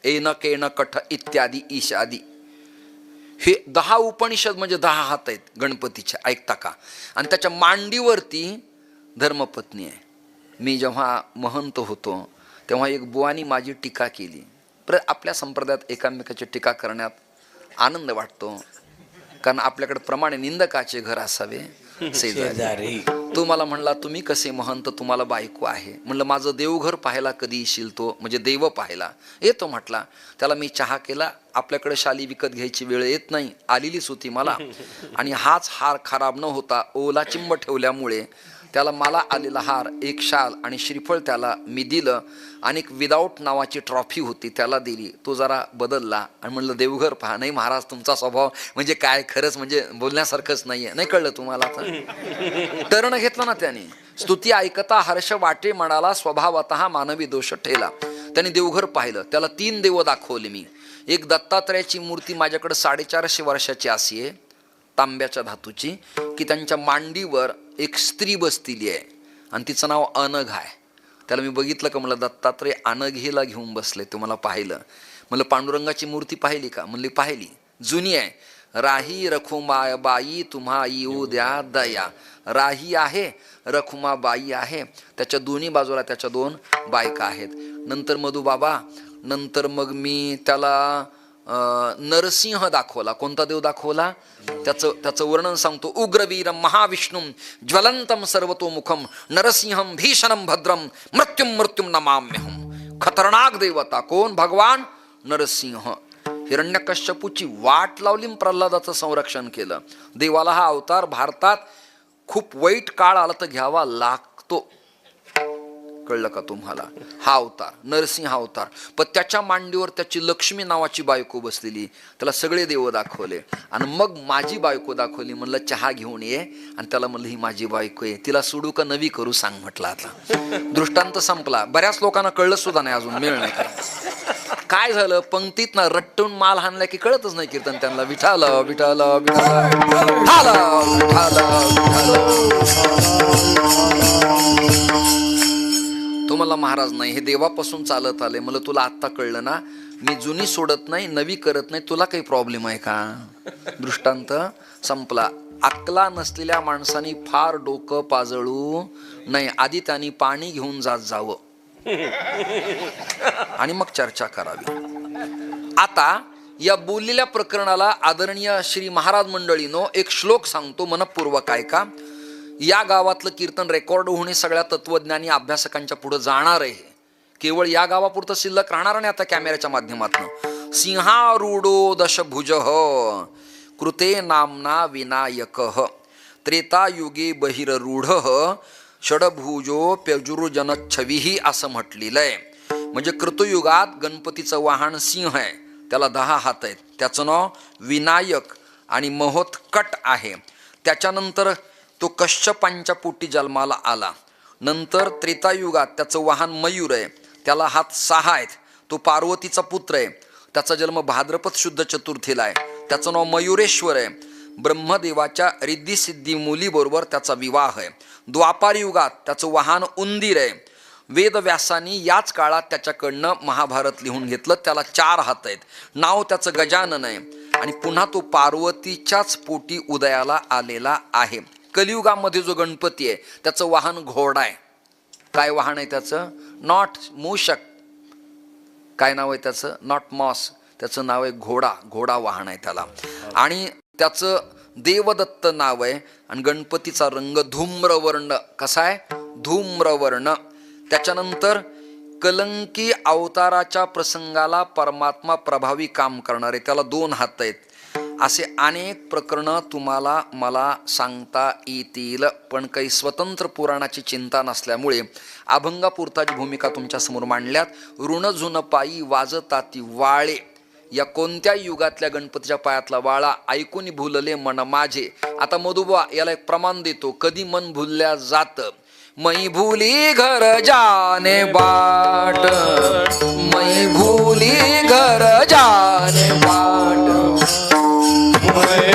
एन केन कठ इत्यादी ईशादी, हे 10 उपनिषद म्हणजे 10 हात आहेत गणपतीचे, ऐकता का? आणि त्याच्या मांडीवरती धर्मपत्नी आहे. मी जेव्हा महंत होतो तेव्हा एक बुवानी माझी टीका केली. आपल्या संप्रदायात एकामेकाची टीका करण्यात आनंद वाटतो, कारण आपल्याकडे प्रमाणे निंदकाचे घर असावे शेजारी. तो मला म्हणला, तुम्ही कसे महंत, तुम्हाला बायको आहे? म्हणलं, माझं देवघर पाहायला कधी येशील? तो म्हणजे देव पाहायला येतो म्हटला. त्याला मी चहा केला. आपल्याकडे शाली विकत घ्यायची वेळ येत नाही, आलेलीच होती मला. आणि हाच हार खराब न होता ओला चिंब ठेवल्यामुळे त्याला मला आलेला हार, एक शाल आणि श्रीफळ त्याला मी दिलं. आणि एक विदाऊट नावाची ट्रॉफी होती त्याला दिली. तो जरा बदलला आणि म्हणलं, देवघर पहा. नाही महाराज, तुमचा स्वभाव म्हणजे काय, खरंच म्हणजे बोलण्यासारखंच नाहीये. नाही कळलं तुम्हाला? आता टर्न घेतला ना त्याने. स्तुती ऐकता हर्ष वाटे म्हणाला, स्वभावतः मानवी दोष ठेला. त्याने देवघर पाहिलं. त्याला 3 देव दाखवले मी. एक दत्तात्रयाची मूर्ती माझ्याकडे 450 वर्षाची अशी आहे, तांब्याच्या धातूची, की त्यांच्या मांडीवर एक स्त्री बसलेली आहे आणि तिचं नाव अनघ आहे. त्याला मी बघितलं का, म्हणलं, दत्तात्रय अनघेला घेऊन बसले. तुम्हाला पाहिलं. म्हणलं, पांडुरंगाची मूर्ती पाहिली का? म्हणली, पाहिली. जुनी आहे. राही रखुमा बाई तुम्हा येऊ द्या दया. राही आहे, रखुमा बाई आहे. त्याच्या दोन्ही बाजूला त्याच्या 2 बायका आहेत. नंतर मधुबाबा, नंतर मग मी त्याला नरसिंह दाखवला. कोणता देव दाखवला? त्याचं वर्णन सांगतो. उग्रवीरम महाविष्णुम ज्वलंतम सर्वतोमुखम नरसिंहम भीषणम भद्रम मृत्युम नमाम्यहम. खतरनाक देवता कोण? भगवान नरसिंह. हिरण्यकश्यपूची वाट लावली, प्रल्हादाचं संरक्षण केलं. देवाला हा अवतार भारतात खूप वाईट काळ आला तर घ्यावा लागतो. कळलं का तुम्हाला? हा अवतार नरसिंह अवतार. पण त्याच्या मांडीवर त्याची लक्ष्मी नावाची बायको बसलेली. त्याला सगळे देव दाखवले आणि मग माझी बायको दाखवली. म्हणलं, चहा घेऊन ये. आणि त्याला म्हणलं, ही माझी बायको आहे, तिला सोडू का नवी करू सांग म्हटलं. आता दृष्टांत संपला. बऱ्याच लोकांना कळलं सुद्धा नाही अजून, मिळ नाही. काय झालं, पंक्तीत ना रट्टून माल हाणला की कळतच नाही कीर्तन त्यांना. विठाल विठाल विठाल. तो मला, महाराज नाही, हे देवापासून चालत आले. मला, तुला आत्ता कळलं ना, मी जुनी सोडत नाही, नवी करत नाही, तुला काही प्रॉब्लेम आहे का? दृष्टांत संपला. अक्कला नसलेल्या माणसाने फार डोकं पाजळू नाही. आधी त्यांनी पाणी घेऊन जावं आणि मग चर्चा करावी. आता या बोललेल्या प्रकरणाला आदरणीय श्री महाराज मंडळीनो एक श्लोक सांगतो, मनपूर्वक ऐका. या गावातलं कीर्तन रेकॉर्ड होणे सगळ्या तत्वज्ञानी अभ्यासकांच्या पुढे जाणार आहे. केवळ या गावापुरतं शिल्लक राहणार नाही आता कॅमेऱ्याच्या माध्यमातून. सिंहारूढो दशभुज कृते नामना विनायक त्रेतायुगे बहिररूढ षडभुजो प्यजुर्जनच्छविही असं म्हटलेलं आहे. म्हणजे कृतयुगात गणपतीचं वाहन सिंह आहे, त्याला 10 हात आहेत. त्याचं नाव विनायक आणि महोत्कट आहे. त्याच्यानंतर तो कश्यपांच्या पोटी जन्माला आला. नंतर त्रेतायुगात त्याचं वाहन मयूर आहे, त्याला हात 6 आहेत. तो पार्वतीचा पुत्र आहे. त्याचा जन्म भाद्रपद शुद्ध चतुर्थीला आहे. त्याचं नाव मयुरेश्वर आहे. ब्रह्मदेवाच्या रिद्धी सिद्धी मुलीबरोबर त्याचा विवाह आहे. द्वापार युगात त्याचं वाहन उंदीर आहे. वेदव्यासानी याच काळात त्याच्याकडनं महाभारत लिहून घेतलं. त्याला 4 हात आहेत. नाव त्याचं गजानन आहे. आणि पुन्हा तो पार्वतीच्याच पोटी उदयाला आलेला आहे. कलियुगामध्ये जो गणपती आहे त्याचं वाहन घोडा आहे. काय वाहन आहे त्याचं? नॉट मूषक. काय नाव आहे त्याचं? नॉट मॉस. त्याचं नाव आहे घोडा. घोडा वाहन आहे त्याला. आणि त्याचं देवदत्त नाव आहे. आणि गणपतीचा रंग धूम्रवर्ण. कसा आहे? धूम्रवर्ण. त्याच्यानंतर कलंकी अवताराच्या प्रसंगाला परमात्मा प्रभावी काम करणारे, त्याला 2 हात आहेत. असे अनेक प्रकरणं तुम्हाला मला सांगता येतील, पण काही स्वतंत्र पुराणाची चिंता नसल्यामुळे अभंगापुरताची भूमिका तुमच्यासमोर मांडल्यात. ऋणझुन पायी वाजताती वाळे, या कोणत्या युगातल्या गणपतीच्या पायातला वाळा ऐकून भुलले मन माझे. आता मधुबा याला एक प्रमाण देतो. कधी मन भुलल्या जात? मै भूली घर जाने बाट, मै भूली घर जाने बाट, मैं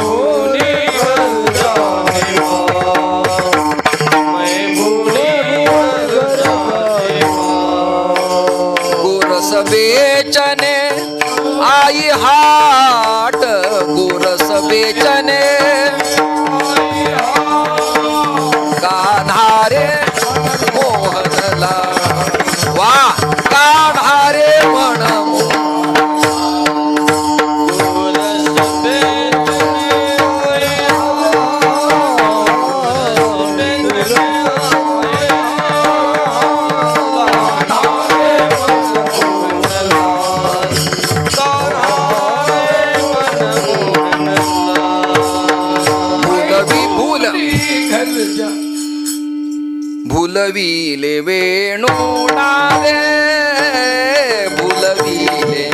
गोरस बेचने आई हाट गोरस बेचने कान्हारे मोहनला वा कान्हारे मन भुलविले वेणू नादे भुलविले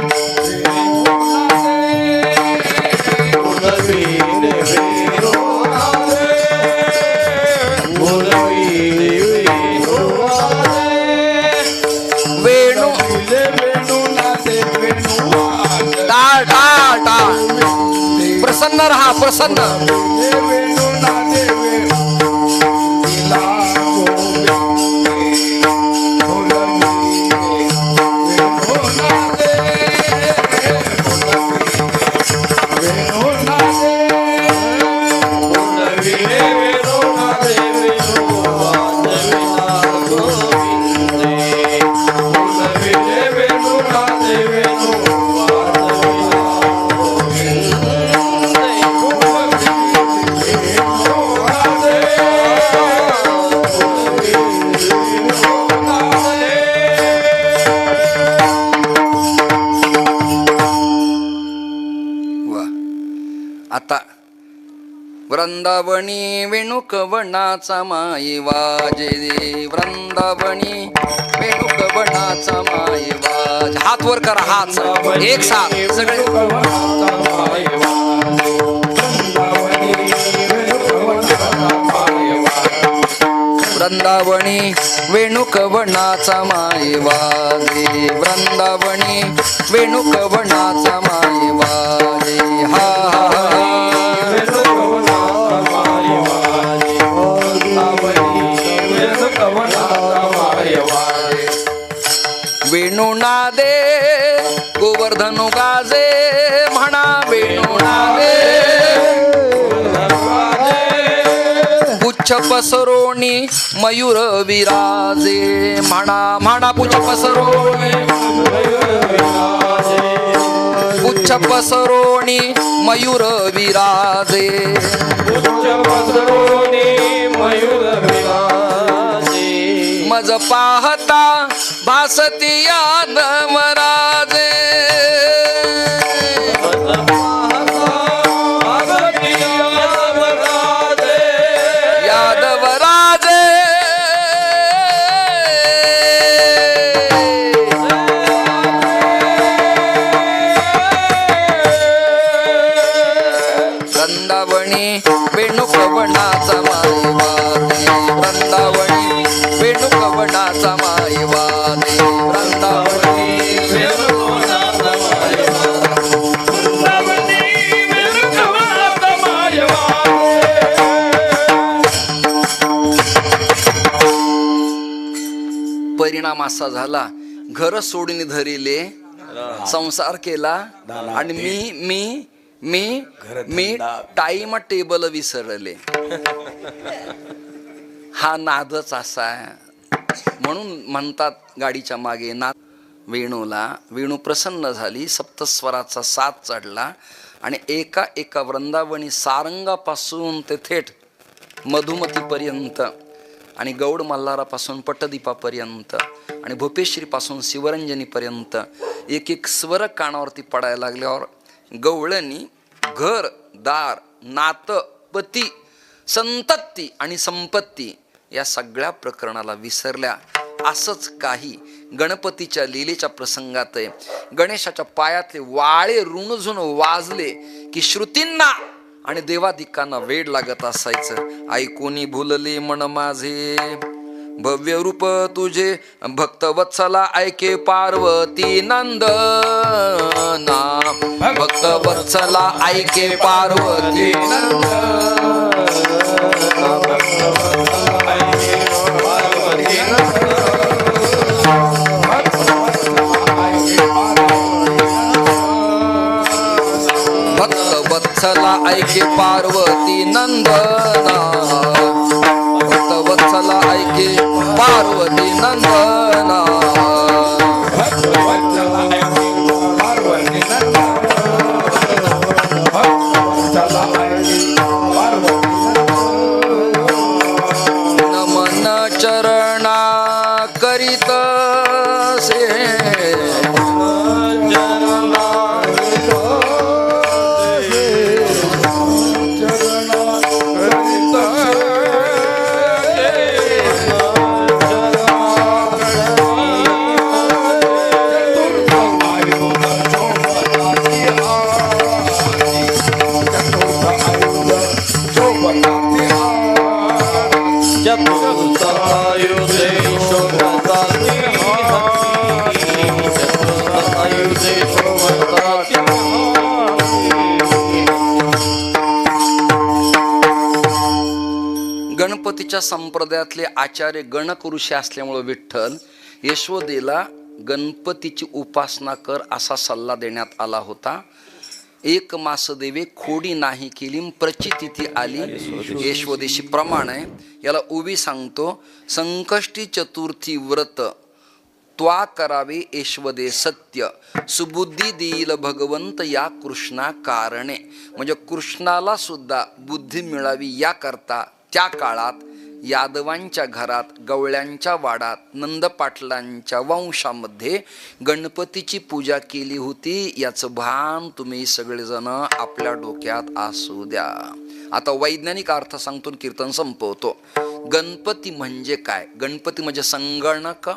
वेणू टाळ टाळ टाळ प्रसन्न रहा प्रसन्न आता वृंदावनी वेणुकवनाचा माई वाजे वृंदावनी वेणुकवनाचा माई वाज हात वर करा हात एक साथ सगळे वृंदावनी वेणुकवनाचा माई वाजे वृंदावनी वेणुकवनाचा माई वाजे हा वेणू नादे गोवर्धनु गाजे म्हणा वेणू नादे पुच्छ पसरोणी मयूर विराजे म्हणा म्हणा पुच्छ पसरोणी पुच्छ पसरोणी मयूर विराजे मज पाहता भासती यादवराजे यादवराजे वृंदावनी वेणुकवनाचा माई वाजे वृंदावनी वेणुकवनाचा माई वाजे वृंदावनी परिणाम असा झाला घर सोडून धरिले संसार केला आणि मी टाइम टेबल विसरले हा नादच असा आहे म्हणून म्हणतात गाडीच्या मागे नाद वेणूला वेणू प्रसन्न झाली सप्तस्वराचा साथ चढला आणि एका एका वृंदावनी सारंगापासून ते थेट मधुमतीपर्यंत आणि गौड मल्हारापासून पटदीपापर्यंत आणि भूपेश्वरीपासून शिवरंजनीपर्यंत एक एक स्वर कानावरती पडायला लागल्यावर गवळणी घर दार नात पती संतती आणि संपत्ती या सगळ्या प्रकरणाला विसरल्या. असंच काही गणपतीच्या लीलेच्या प्रसंगात गणेशाच्या पायातले वाळे रुणझुण वाजले की श्रुतींना आणि देवादिकांना वेड लागत असायचं. ऐकूनी भुलले मन माझे भव्य रूप तुझे भक्तवत्सला ऐके पार्वती नंदना भक्तवत्सला ऐके पार्वती ऐके पार्वती नंदना, भक्तवत्सला ऐके पार्वती नंदना. नमन चरणा करीत से गणपतीच्या संप्रदायातले आचार्य गणक ऋषी असल्यामुळे विठ्ठल यशोदेला गणपतीची उपासना कर असा सल्ला देण्यात आला होता. एक मास देवे खोडी नाही केली प्रचिती आली यशोदेशी प्रमाण आहे. याला उभी सांगतो. संकष्टी चतुर्थी व्रत त्वा करावे यशवदे सत्य, सुबुद्धी देईल भगवंत या कृष्णा कारणे. म्हणजे कृष्णाला सुद्धा बुद्धी मिळावी याकरता त्या काळात यादवांच्या घरात, गवळ्यांच्या वाडात, नंद पाटलांच्या वंशामध्ये गणपतीची पूजा केली होती. याचं भान तुम्ही सगळेजण आपल्या डोक्यात असू द्या. आता वैज्ञानिक अर्थ सांगतो, कीर्तन संपवतो. गणपती म्हणजे काय? गणपती म्हणजे संगणक.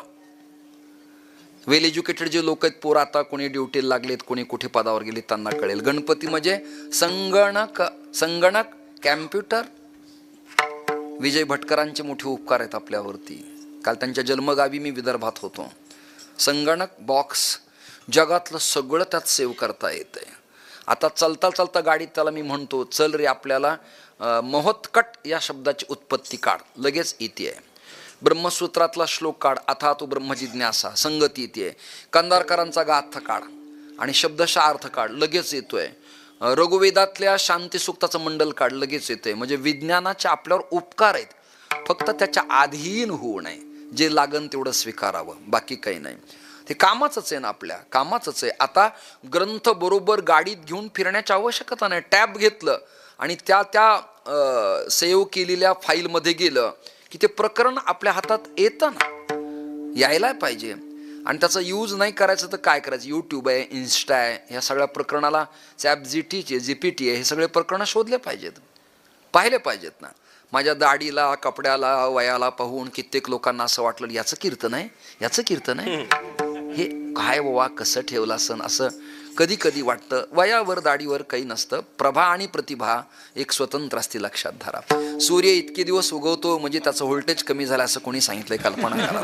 वेल एज्युकेटेड जे लोक आहेत, पोर आता कोणी ड्युटीला लागलेत, कोणी कुठे पदावर गेले त्यांना कळेल. गणपती म्हणजे संगणक. संगणक, कॅम्प्युटर. विजय भटकरांचे मोठे उपकार आहेत आपल्यावरती. काल त्यांच्या जन्मगावी मी विदर्भात होतो. संगणक बॉक्स, जगातलं सगळं त्यात सेव्ह करता येतंय. आता चालता चालता गाडीत त्याला मी म्हणतो, चल रे आपल्याला महोत्कट या शब्दाची उत्पत्ती काढ, लगेच येते. ब्रह्मसूत्रातला श्लोक काढ, अथा तो ब्रह्मजिज्ञासा, संगती येते. कंदारकरांचा गाथ काढ आणि शब्दशः अर्थ काढ, लगेच येतोय. रघुवेदातल्या शांती सुक्ताचं मंडल काढ, लगेच येते. म्हणजे विज्ञानाचे आपल्यावर उपकार आहेत, फक्त त्याच्या अधीन होऊ नये. जे लागन तेवढं स्वीकारावं, बाकी काही नाही. ते कामाचंच आहे ना, आपल्या कामाचंच आहे. आता ग्रंथ बरोबर गाडीत घेऊन फिरण्याची आवश्यकता नाही. टॅब घेतलं आणि त्या सेव्ह केलेल्या फाईलमध्ये गेलं की ते प्रकरण आपल्या हातात येतं ना, यायला पाहिजे. आणि त्याचा यूज नाही करायचं तर काय करायचं? यूट्यूब आहे, इन्स्टा आहे, ह्या सगळ्या प्रकरणाला चॅटजीपीटी जीपीटी आहे, हे सगळे प्रकरणं शोधले पाहिजेत, पाहिले पाहिजेत ना. माझ्या दाढीला, कपड्याला, वयाला पाहून कित्येक लोकांना असं वाटलं याचं कीर्तन आहे, याचं कीर्तन आहे, हे काय बाबा कसं ठेवलं असन, असं कधी कधी वाटतं. वयावर दाढीवर काही नसतं. प्रभा आणि प्रतिभा एक स्वतंत्र असते, लक्षात धरा. सूर्य इतके दिवस उगवतो म्हणजे त्याचं व्होल्टेज कमी झालं असं कोणी सांगितलंय? कल्पना करा.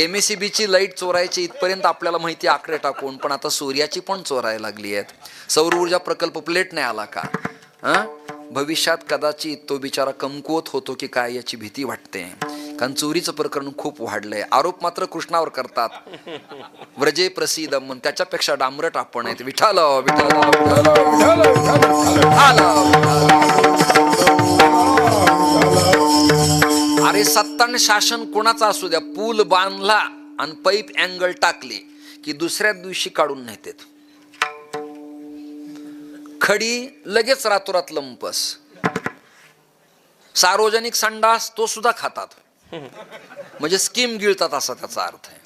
MACBची लाईट चोरायची इथपर्यंत आपल्याला माहिती आकडे टाकून, पण आता सूर्याची पण चोरायला लागली आहेत. सौर ऊर्जा प्रकल्प प्लेट नाही आला का? भविष्यात कदाचित तो बिचारा कमकुवत होतो की काय याची भीती वाटते. कारण चोरीचं प्रकरण खूप वाढलंय. आरोप मात्र कृष्णावर करतात. व्रजे प्रसिद्धम, त्याच्यापेक्षा डांबरट आपण आहेत. विठाल अरे सत्तान शासन कोणाचं असू द्या, पूल बांधला आणि पाईप अँगल टाकली की दुसऱ्या दिवशी काढून नेतात. खडी लगेच रातोरात लंपस. सार्वजनिक संडास तो सुद्धा खातात, म्हणजे स्कीम गिळतात असा त्याचा अर्थ आहे.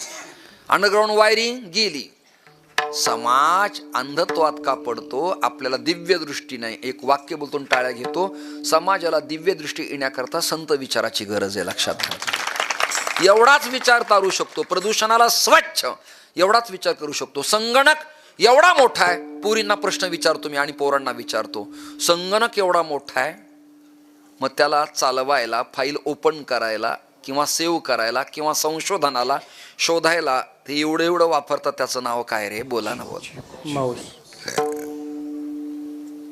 अंडरग्राऊंड वायरिंग गेली. समाज अंधत्वात का पडतो? आपल्याला दिव्य दृष्टी नाही. एक वाक्य बोलतो टाळ्या घेतो. समाजाला दिव्य दृष्टी येण्याकरता संत विचाराची गरज आहे, लक्षात घ्या. एवढाच विचार तारू शकतो. प्रदूषणाला स्वच्छ एवढाच विचार करू शकतो. संगणक एवढा मोठा आहे, पुरींना प्रश्न विचारतो मी आणि पोरांना विचारतो, संगणक एवढा मोठा आहे, मग त्याला चालवायला, फाईल ओपन करायला किंवा सेव्ह करायला किंवा संशोधनाला शोधायला ते एवढं वापरतात. त्याचं नाव काय रे? बोला ना, बोल. माऊस.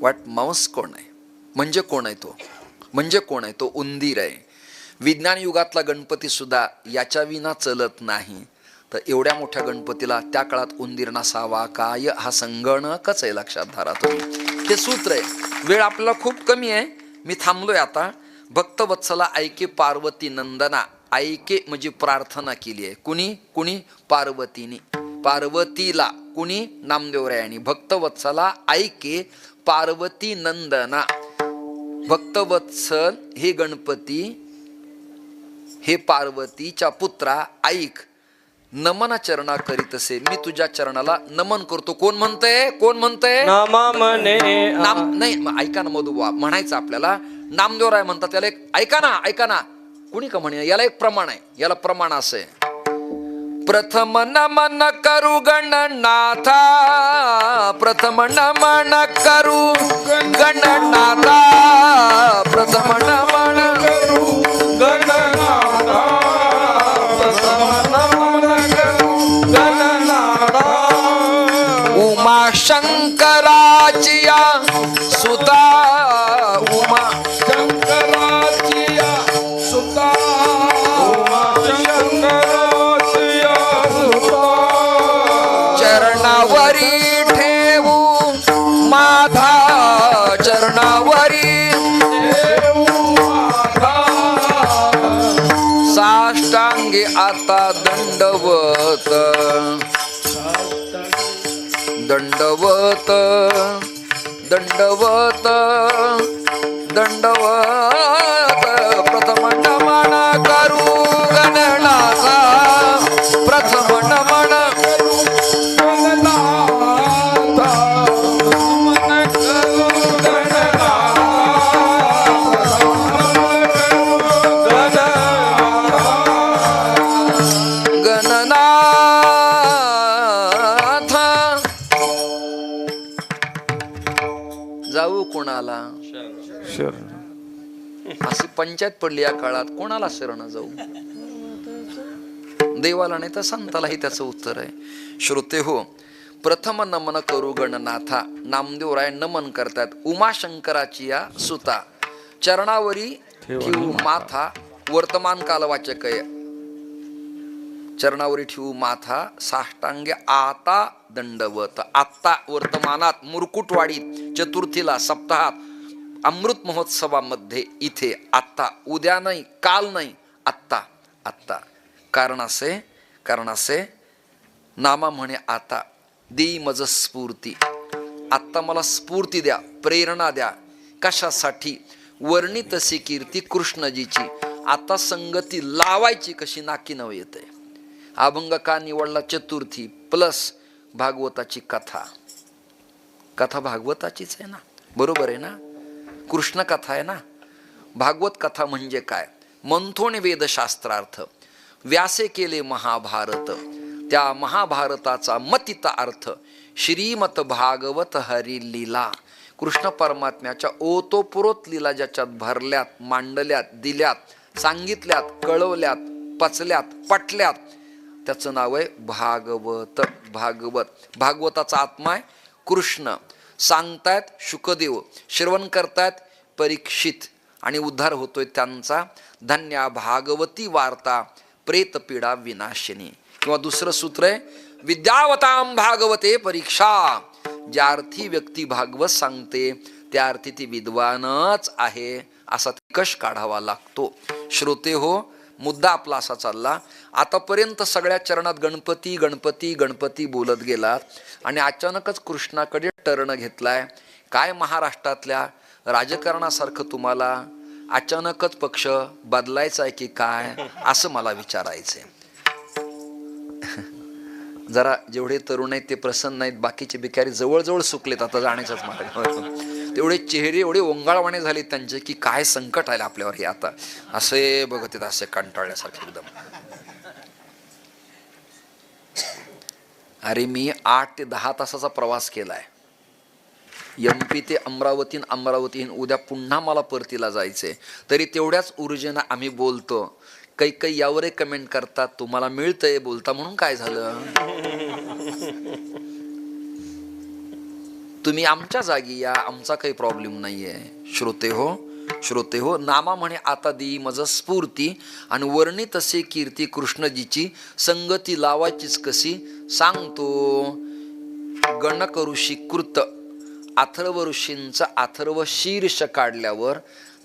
वाट माऊस कोण आहे? म्हणजे कोण आहे तो? म्हणजे कोण आहे तो? उंदीर आहे. विज्ञान युगातला गणपती सुद्धा याच्या विना चलत नाही. तर एवढ्या मोठ्या गणपतीला त्या काळात उंदीर नसावा काय, हा संगणकच आहे, लक्षात धरा तुम्ही. ते सूत्र आहे. वेळ आपल्याला खूप कमी आहे, मी थांबलोय आता. भक्तवत्सला ऐके पार्वती नंदना, ऐके म्हणजे प्रार्थना केली आहे. कुणी पार्वतीने, पार्वतीला कुणी नामदेवरायांनी. भक्तवत्सला ऐके पार्वती नंदना, भक्तवत्सल हे गणपती हे पार्वतीच्या पुत्रा ऐक, नमन चरणा करीत असे, मी तुझ्या चरणाला नमन करतो. कोण म्हणतंय नामा म्हणे नाम नाही, ऐका ना मधुबा, म्हणायचं आपल्याला. नामदेवराय म्हणतात त्याला एक, ऐका ना कुणी का म्हणे, याला एक प्रमाण आहे, याला प्रमाण असं आहे. प्रथम नमन करू गणनाथा, प्रथम नमन करू गणनाथा, प्रथम नमन करू गणनाथा, प्रथम नमन करू गणनाथा. उमा शंकराचिया सुता, उमा शंकराचिया सुता, शंकराचिया सुता. चरणावरी ठेवू माधा, चरणावरी देऊ माता. साष्टांगे आता दंडवत, दंडवत दंडवत दंडवत. प्रथम नमन करू गणनाथा, प्रथम नमन गणनाथा, नमन करू गणनाथा, गणनाथ. जाऊ कोणाला, अशी पंचायत पडली या काळात, कोणाला शरण जाऊ, देवाला नाही तर संतालाही त्याचं उत्तर आहे. श्रोते हो, प्रथम नमन करू गणनाथा, नामदेवराय नमन करतात. उमाशंकराची या सुता, चरणावरी ठेवू माथा, वर्तमान कालवाचक आहे. चरणावरी ठेवू माथा, साष्टांगे आता दंडवत. आत्ता वर्तमानात, मुरकुटवाडीत, चतुर्थीला, सप्ताहात, अमृत महोत्सवामध्ये, इथे आत्ता, उद्या नाही, काल नाही, आत्ता आत्ता. कारण असे नामा म्हणे आता, देई मज स्फूर्ती, आत्ता मला स्फूर्ती द्या, प्रेरणा द्या. कशासाठी, वर्णितसी कीर्ती कृष्णजीची, आता संगती लावायची कशी, नाकी नव येते. अभंग का निवडला, चतुर्थी प्लस भागवताची कथा. कथा भागवताचीच आहे ना, बरोबर आहे ना, कृष्ण कथा आहे ना. भागवत कथा म्हणजे काय, मंथोन वेदशास्त्रार्थ, व्यासे केले महाभारत, त्या महाभारताचा मतित अर्थ, श्रीमत भागवत हरी लीला. कृष्ण परमात्म्याच्या ओतोपुरोत लीला ज्याच्यात भरल्यात, मांडल्यात, दिल्यात, सांगितल्यात, कळवल्यात, पचल्यात, पटल्यात, त्याचं नाव आहे भागवत. भागवताचा आत्मा आहे कृष्ण. सांगतायत शुकदेव, श्रवण करतायत परीक्षित, आणि उद्धार होतोय त्यांचा. धन्या भागवती वार्ता, प्रेतपीडा विनाशिनी. किंवा दुसरं सूत्र आहे, विद्यावताम भागवते परीक्षा. ज्या अर्थी व्यक्ती भागवत सांगते त्या अर्थी ती विद्वानच आहे, असा निकष काढावा लागतो. श्रोते हो, मुद्दा आपला असा चालला. आतापर्यंत सगळ्या चरणात गणपती गणपती गणपती बोलत गेलात, आणि अचानकच कृष्णाकडे टर्न घेतलाय. काय महाराष्ट्रातल्या राजकारणासारखं तुम्हाला अचानकच पक्ष बदलायचा आहे की काय, असं मला विचारायचंय. जरा जेवढे तरुण आहेत ते प्रसन्न नाहीत, बाकीचे बिकारी जवळजवळ सुकलेत आता जाण्याच्याच मार्गावर. तेवढे चेहरे एवढे ओंगाळवाणे झाले त्यांचे की काय संकट आले आपल्यावर हे आता, असे बघत आहेत, असे कंटाळल्यासारखे एकदम. अरे मी 8 ते 10 तासाचा प्रवास केलाय, MP ते अमरावती, अमरावतीहून उद्या पुन्हा मला परतीला जायचंय, तरी तेवढ्याच ऊर्जेनं आम्ही बोलतो. काही यावरही कमेंट करतात, तुम्हाला मिळतंय बोलता म्हणून काय झालं, तुम्ही आमच्या जागी या, आमचा काही प्रॉब्लेम नाहीये. श्रोते हो, श्रोते हो, नामा म्हणे आता देई मज स्फूर्ती, आणि वर्णी तसे कीर्ती कृष्णजीची, संगती लावायचीच कशी सांगतो. गणक ऋषी कृत, अथर्व ऋषींचा अथर्व शीर्ष काढल्यावर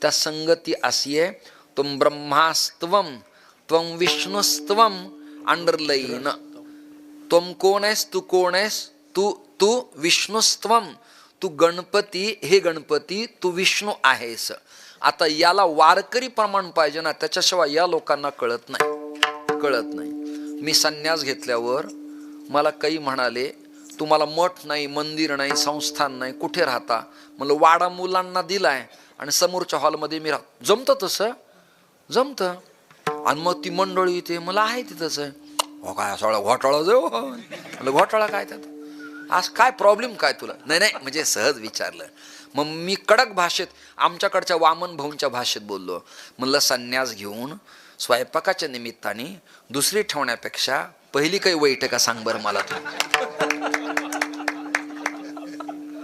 त्या संगती अशी आहे. तुम ब्रह्मास्त्वम त्वम विष्णुस्त्वम, अंडरलाईन. तुम कोण आहेस, तू कोण आहेस, तू विष्णुस्त्वम, तू गणपती, हे गणपती तू विष्णू आहेस. आता याला वारकरी प्रमाण पाहिजे ना, त्याच्याशिवाय या लोकांना कळत नाही. मी संन्यास घेतल्यावर मला काही म्हणाले, तुम्हाला मठ नाही, मंदिर नाही, संस्थान नाही, कुठे राहता? म्हणलं वाडा मुलांना दिलाय आणि समोरच्या हॉलमध्ये मी राहतो. जमतं तसं? जमतं. आणि मग ती मंडळी ते मला आहे तिथंच आहे. हो काय सगळा घोटाळा जाऊ, म्हणलं घोटाळा काय त्यात, आज काय प्रॉब्लेम काय तुला? नाही म्हणजे सहज विचारलं. मग मी कडक भाषेत, आमच्याकडच्या वामन भाऊंच्या भाषेत बोललो. म्हणलं संन्यास घेऊन स्वयंपाकाच्या निमित्ताने दुसरी ठेवण्यापेक्षा पहिली काही वाईट का सांग बरं मला तू.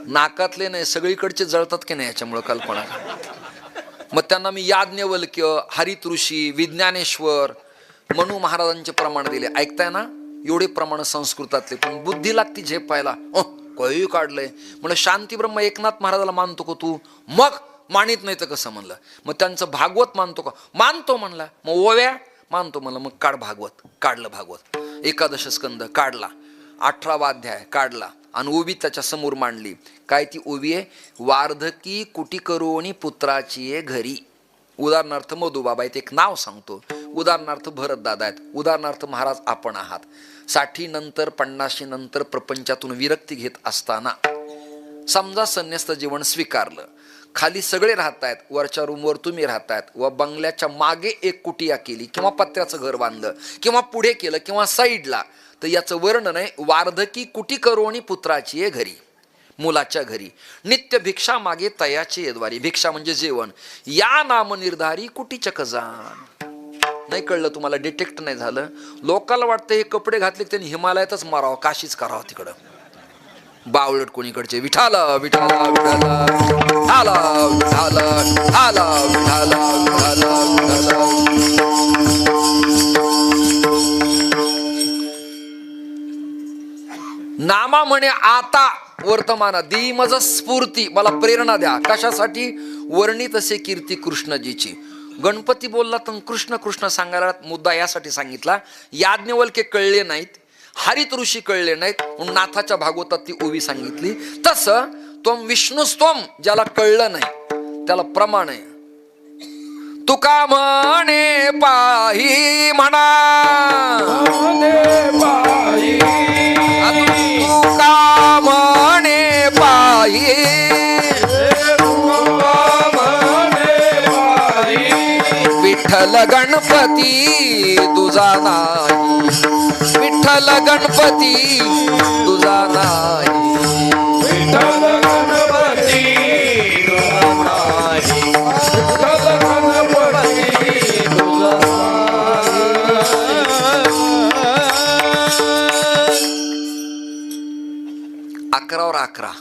नाकातले नाही सगळीकडचे जळतात की नाही याच्यामुळे कल्पना. मग त्यांना मी याज्ञवल्क्य, हरित ऋषी, विज्ञानेश्वर, मनू महाराजांचे प्रमाण दिले. ऐकताय ना, एवढे प्रमाण संस्कृतातले, पण बुद्धी लागती झेपायला. काही काढलंय. म्हणलं शांती ब्रह्म एकनाथ महाराजाला मानतो का तू? मग मानित नाही तर कसं? म्हणलं मग त्यांचं भागवत मानतो का? मानतो म्हणला. मग ओव्या मानतो. म्हणलं मग काढ भागवत. काढलं भागवत. 11 स्कंद काढला, 18वा अध्याय काढला आणि ओवी त्याच्या समोर मांडली. काय ती ओवी आहे? वार्धकी कुटी करोनी पुत्राची आहे घरी. उदाहरणार्थ मधुबाबा आहेत, एक नाव सांगतो. उदाहरणार्थ भरत दादा आहेत. उदाहरणार्थ महाराज आपण आहात. 60 नंतर 50 नंतर प्रपंचातून विरक्ती घेत असताना समजा संन्यस्त जीवन स्वीकारलं. खाली सगळे राहतायत, वरच्या रूमवर तुम्ही राहतायत, व बंगल्याच्या मागे एक कुटिया केली किंवा पत्र्याचं घर बांधलं किंवा पुढे केलं किंवा साईडला, तर याचं वर्णन आहे वार्धकी कुटी करोनी पुत्राची आहे घरी, मुलाच्या घरी. नित्य भिक्षा मागे तयाची येद्वारी. भिक्षा म्हणजे जेवण. या नाम निर्धारी कुटीचक जाण. नाही कळलं तुम्हाला? डिटेक्ट नाही झालं. लोकांना वाटतं हे कपडे घातले त्यांनी हिमालयातच मारावं, काशीच करावं तिकडं. बावळट कोणीकडचे विठाल विठाल विठाल विठाल विठाल विठाल विठाल विठाल. नामा म्हणे आता वर्तमान दी मज स्फूर्ती, मला प्रेरणा द्या. कशासाठी? वर्णित असे कीर्ती कृष्णजीची. गणपती बोलला तर कृष्ण कृष्ण सांगायला मुद्दा यासाठी सांगितला. याज्ञवल्क्य कळले नाहीत, हरित ऋषी कळले नाहीत, म्हणून नाथाच्या भागवतात ती ओवी सांगितली. तसं त्वम विष्णुस्त्वम ज्याला कळलं नाही त्याला प्रमाण आहे. तुका म्हणे पाही म्हणा, तुका म्हणे पाही, विठ्ठल गणपती तुझा नाही, विठ्ठल गणपती तुझा नाही, विठ्ठल गणपती तुझा नाही, विठ्ठल गणपती तुझा नाही. 11वर 11,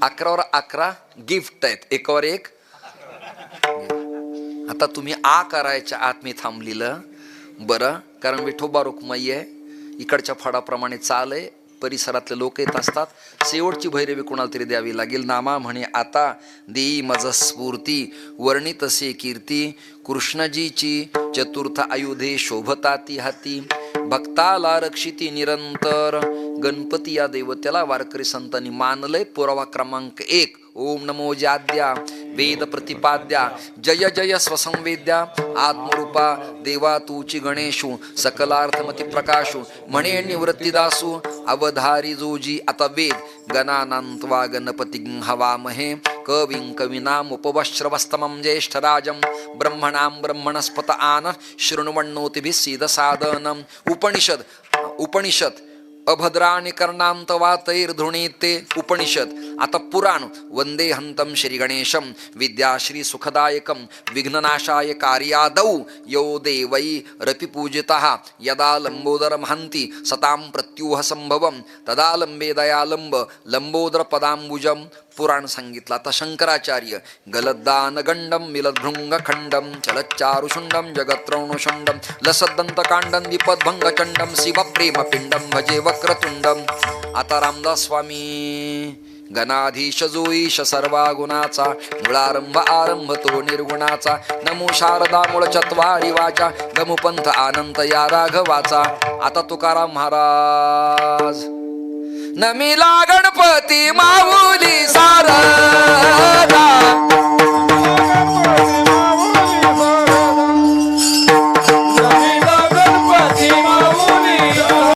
11वर 11 गिफ्ट आहेत, एकावर एक. आता तुम्ही आ करायच्या आत मी थांबलेलं बरं, कारण विठोबा रुक्माई आहे, इकडच्या फडाप्रमाणे चाल आहे, परिसरातले लोक येत असतात. शेवटची भैरवी कोणाला तरी द्यावी लागेल. नामा म्हणे आता देई मज स्फूर्ती, वर्णित असे कीर्ती कृष्णजीची, चतुर्थ आयुधे शोभता ती हाती, भक्ताला रक्षिती निरंतर. गणपती या देवतेला वारकरी संतांनी मानलंय. पुरावा क्रमांक 1, ओम नमो जाद्या वेद प्रतिपाद्या, जय जय स्वसंवेद्या, आत्मरूपा देवा तूची गणेशू, सकलार्थमती प्रकाशू, म्हणे निवृत्तीदासू, अवधारी जोजी आता वेद, गणानांत्वा गणपती हवामहे, कविं कविनाम उपवश्रवस्तमं ज्येष्ठराजं, ब्रह्मणां ब्रह्मणस्पत आन शृण्वन्नोतिभिः सीदसादनम्. उपनिषद, उपनिषद अभद्राणि कर्णांत वातैर्धृणीते उपनिषद. आता पुराण, वंदे हंतं श्री गणेशं विद्याश्री सुखदायकं विघ्ननाशाय कार्यादौ यो देवै रपिपूजितः यदा लंबोदरं हन्ति सतां प्रत्यूह संभवं तदा लंबे दयालंब लंबोदर पदांबुजं पुराण सांगितलं. आता शंकराचार्य गलद्दान गंडम मिलद्भृंग खंडम चलच्चारुषुंडम जगत्रौणुषंडम लसदंत कांडम विपद्भंग चंडम शिव प्रेम पिंडम भजे वक्रतुंडम. आता रामदास स्वामी गणाधीश जोईश सर्वा गुणाचा मुळारंभ आरंभ तो निर्गुणाचा नमो शारदा मूळ चत्वारी वाचा गमुपंथ आनंद या राघवाचा. आता तुकाराम महाराज नमिला गणपती माऊ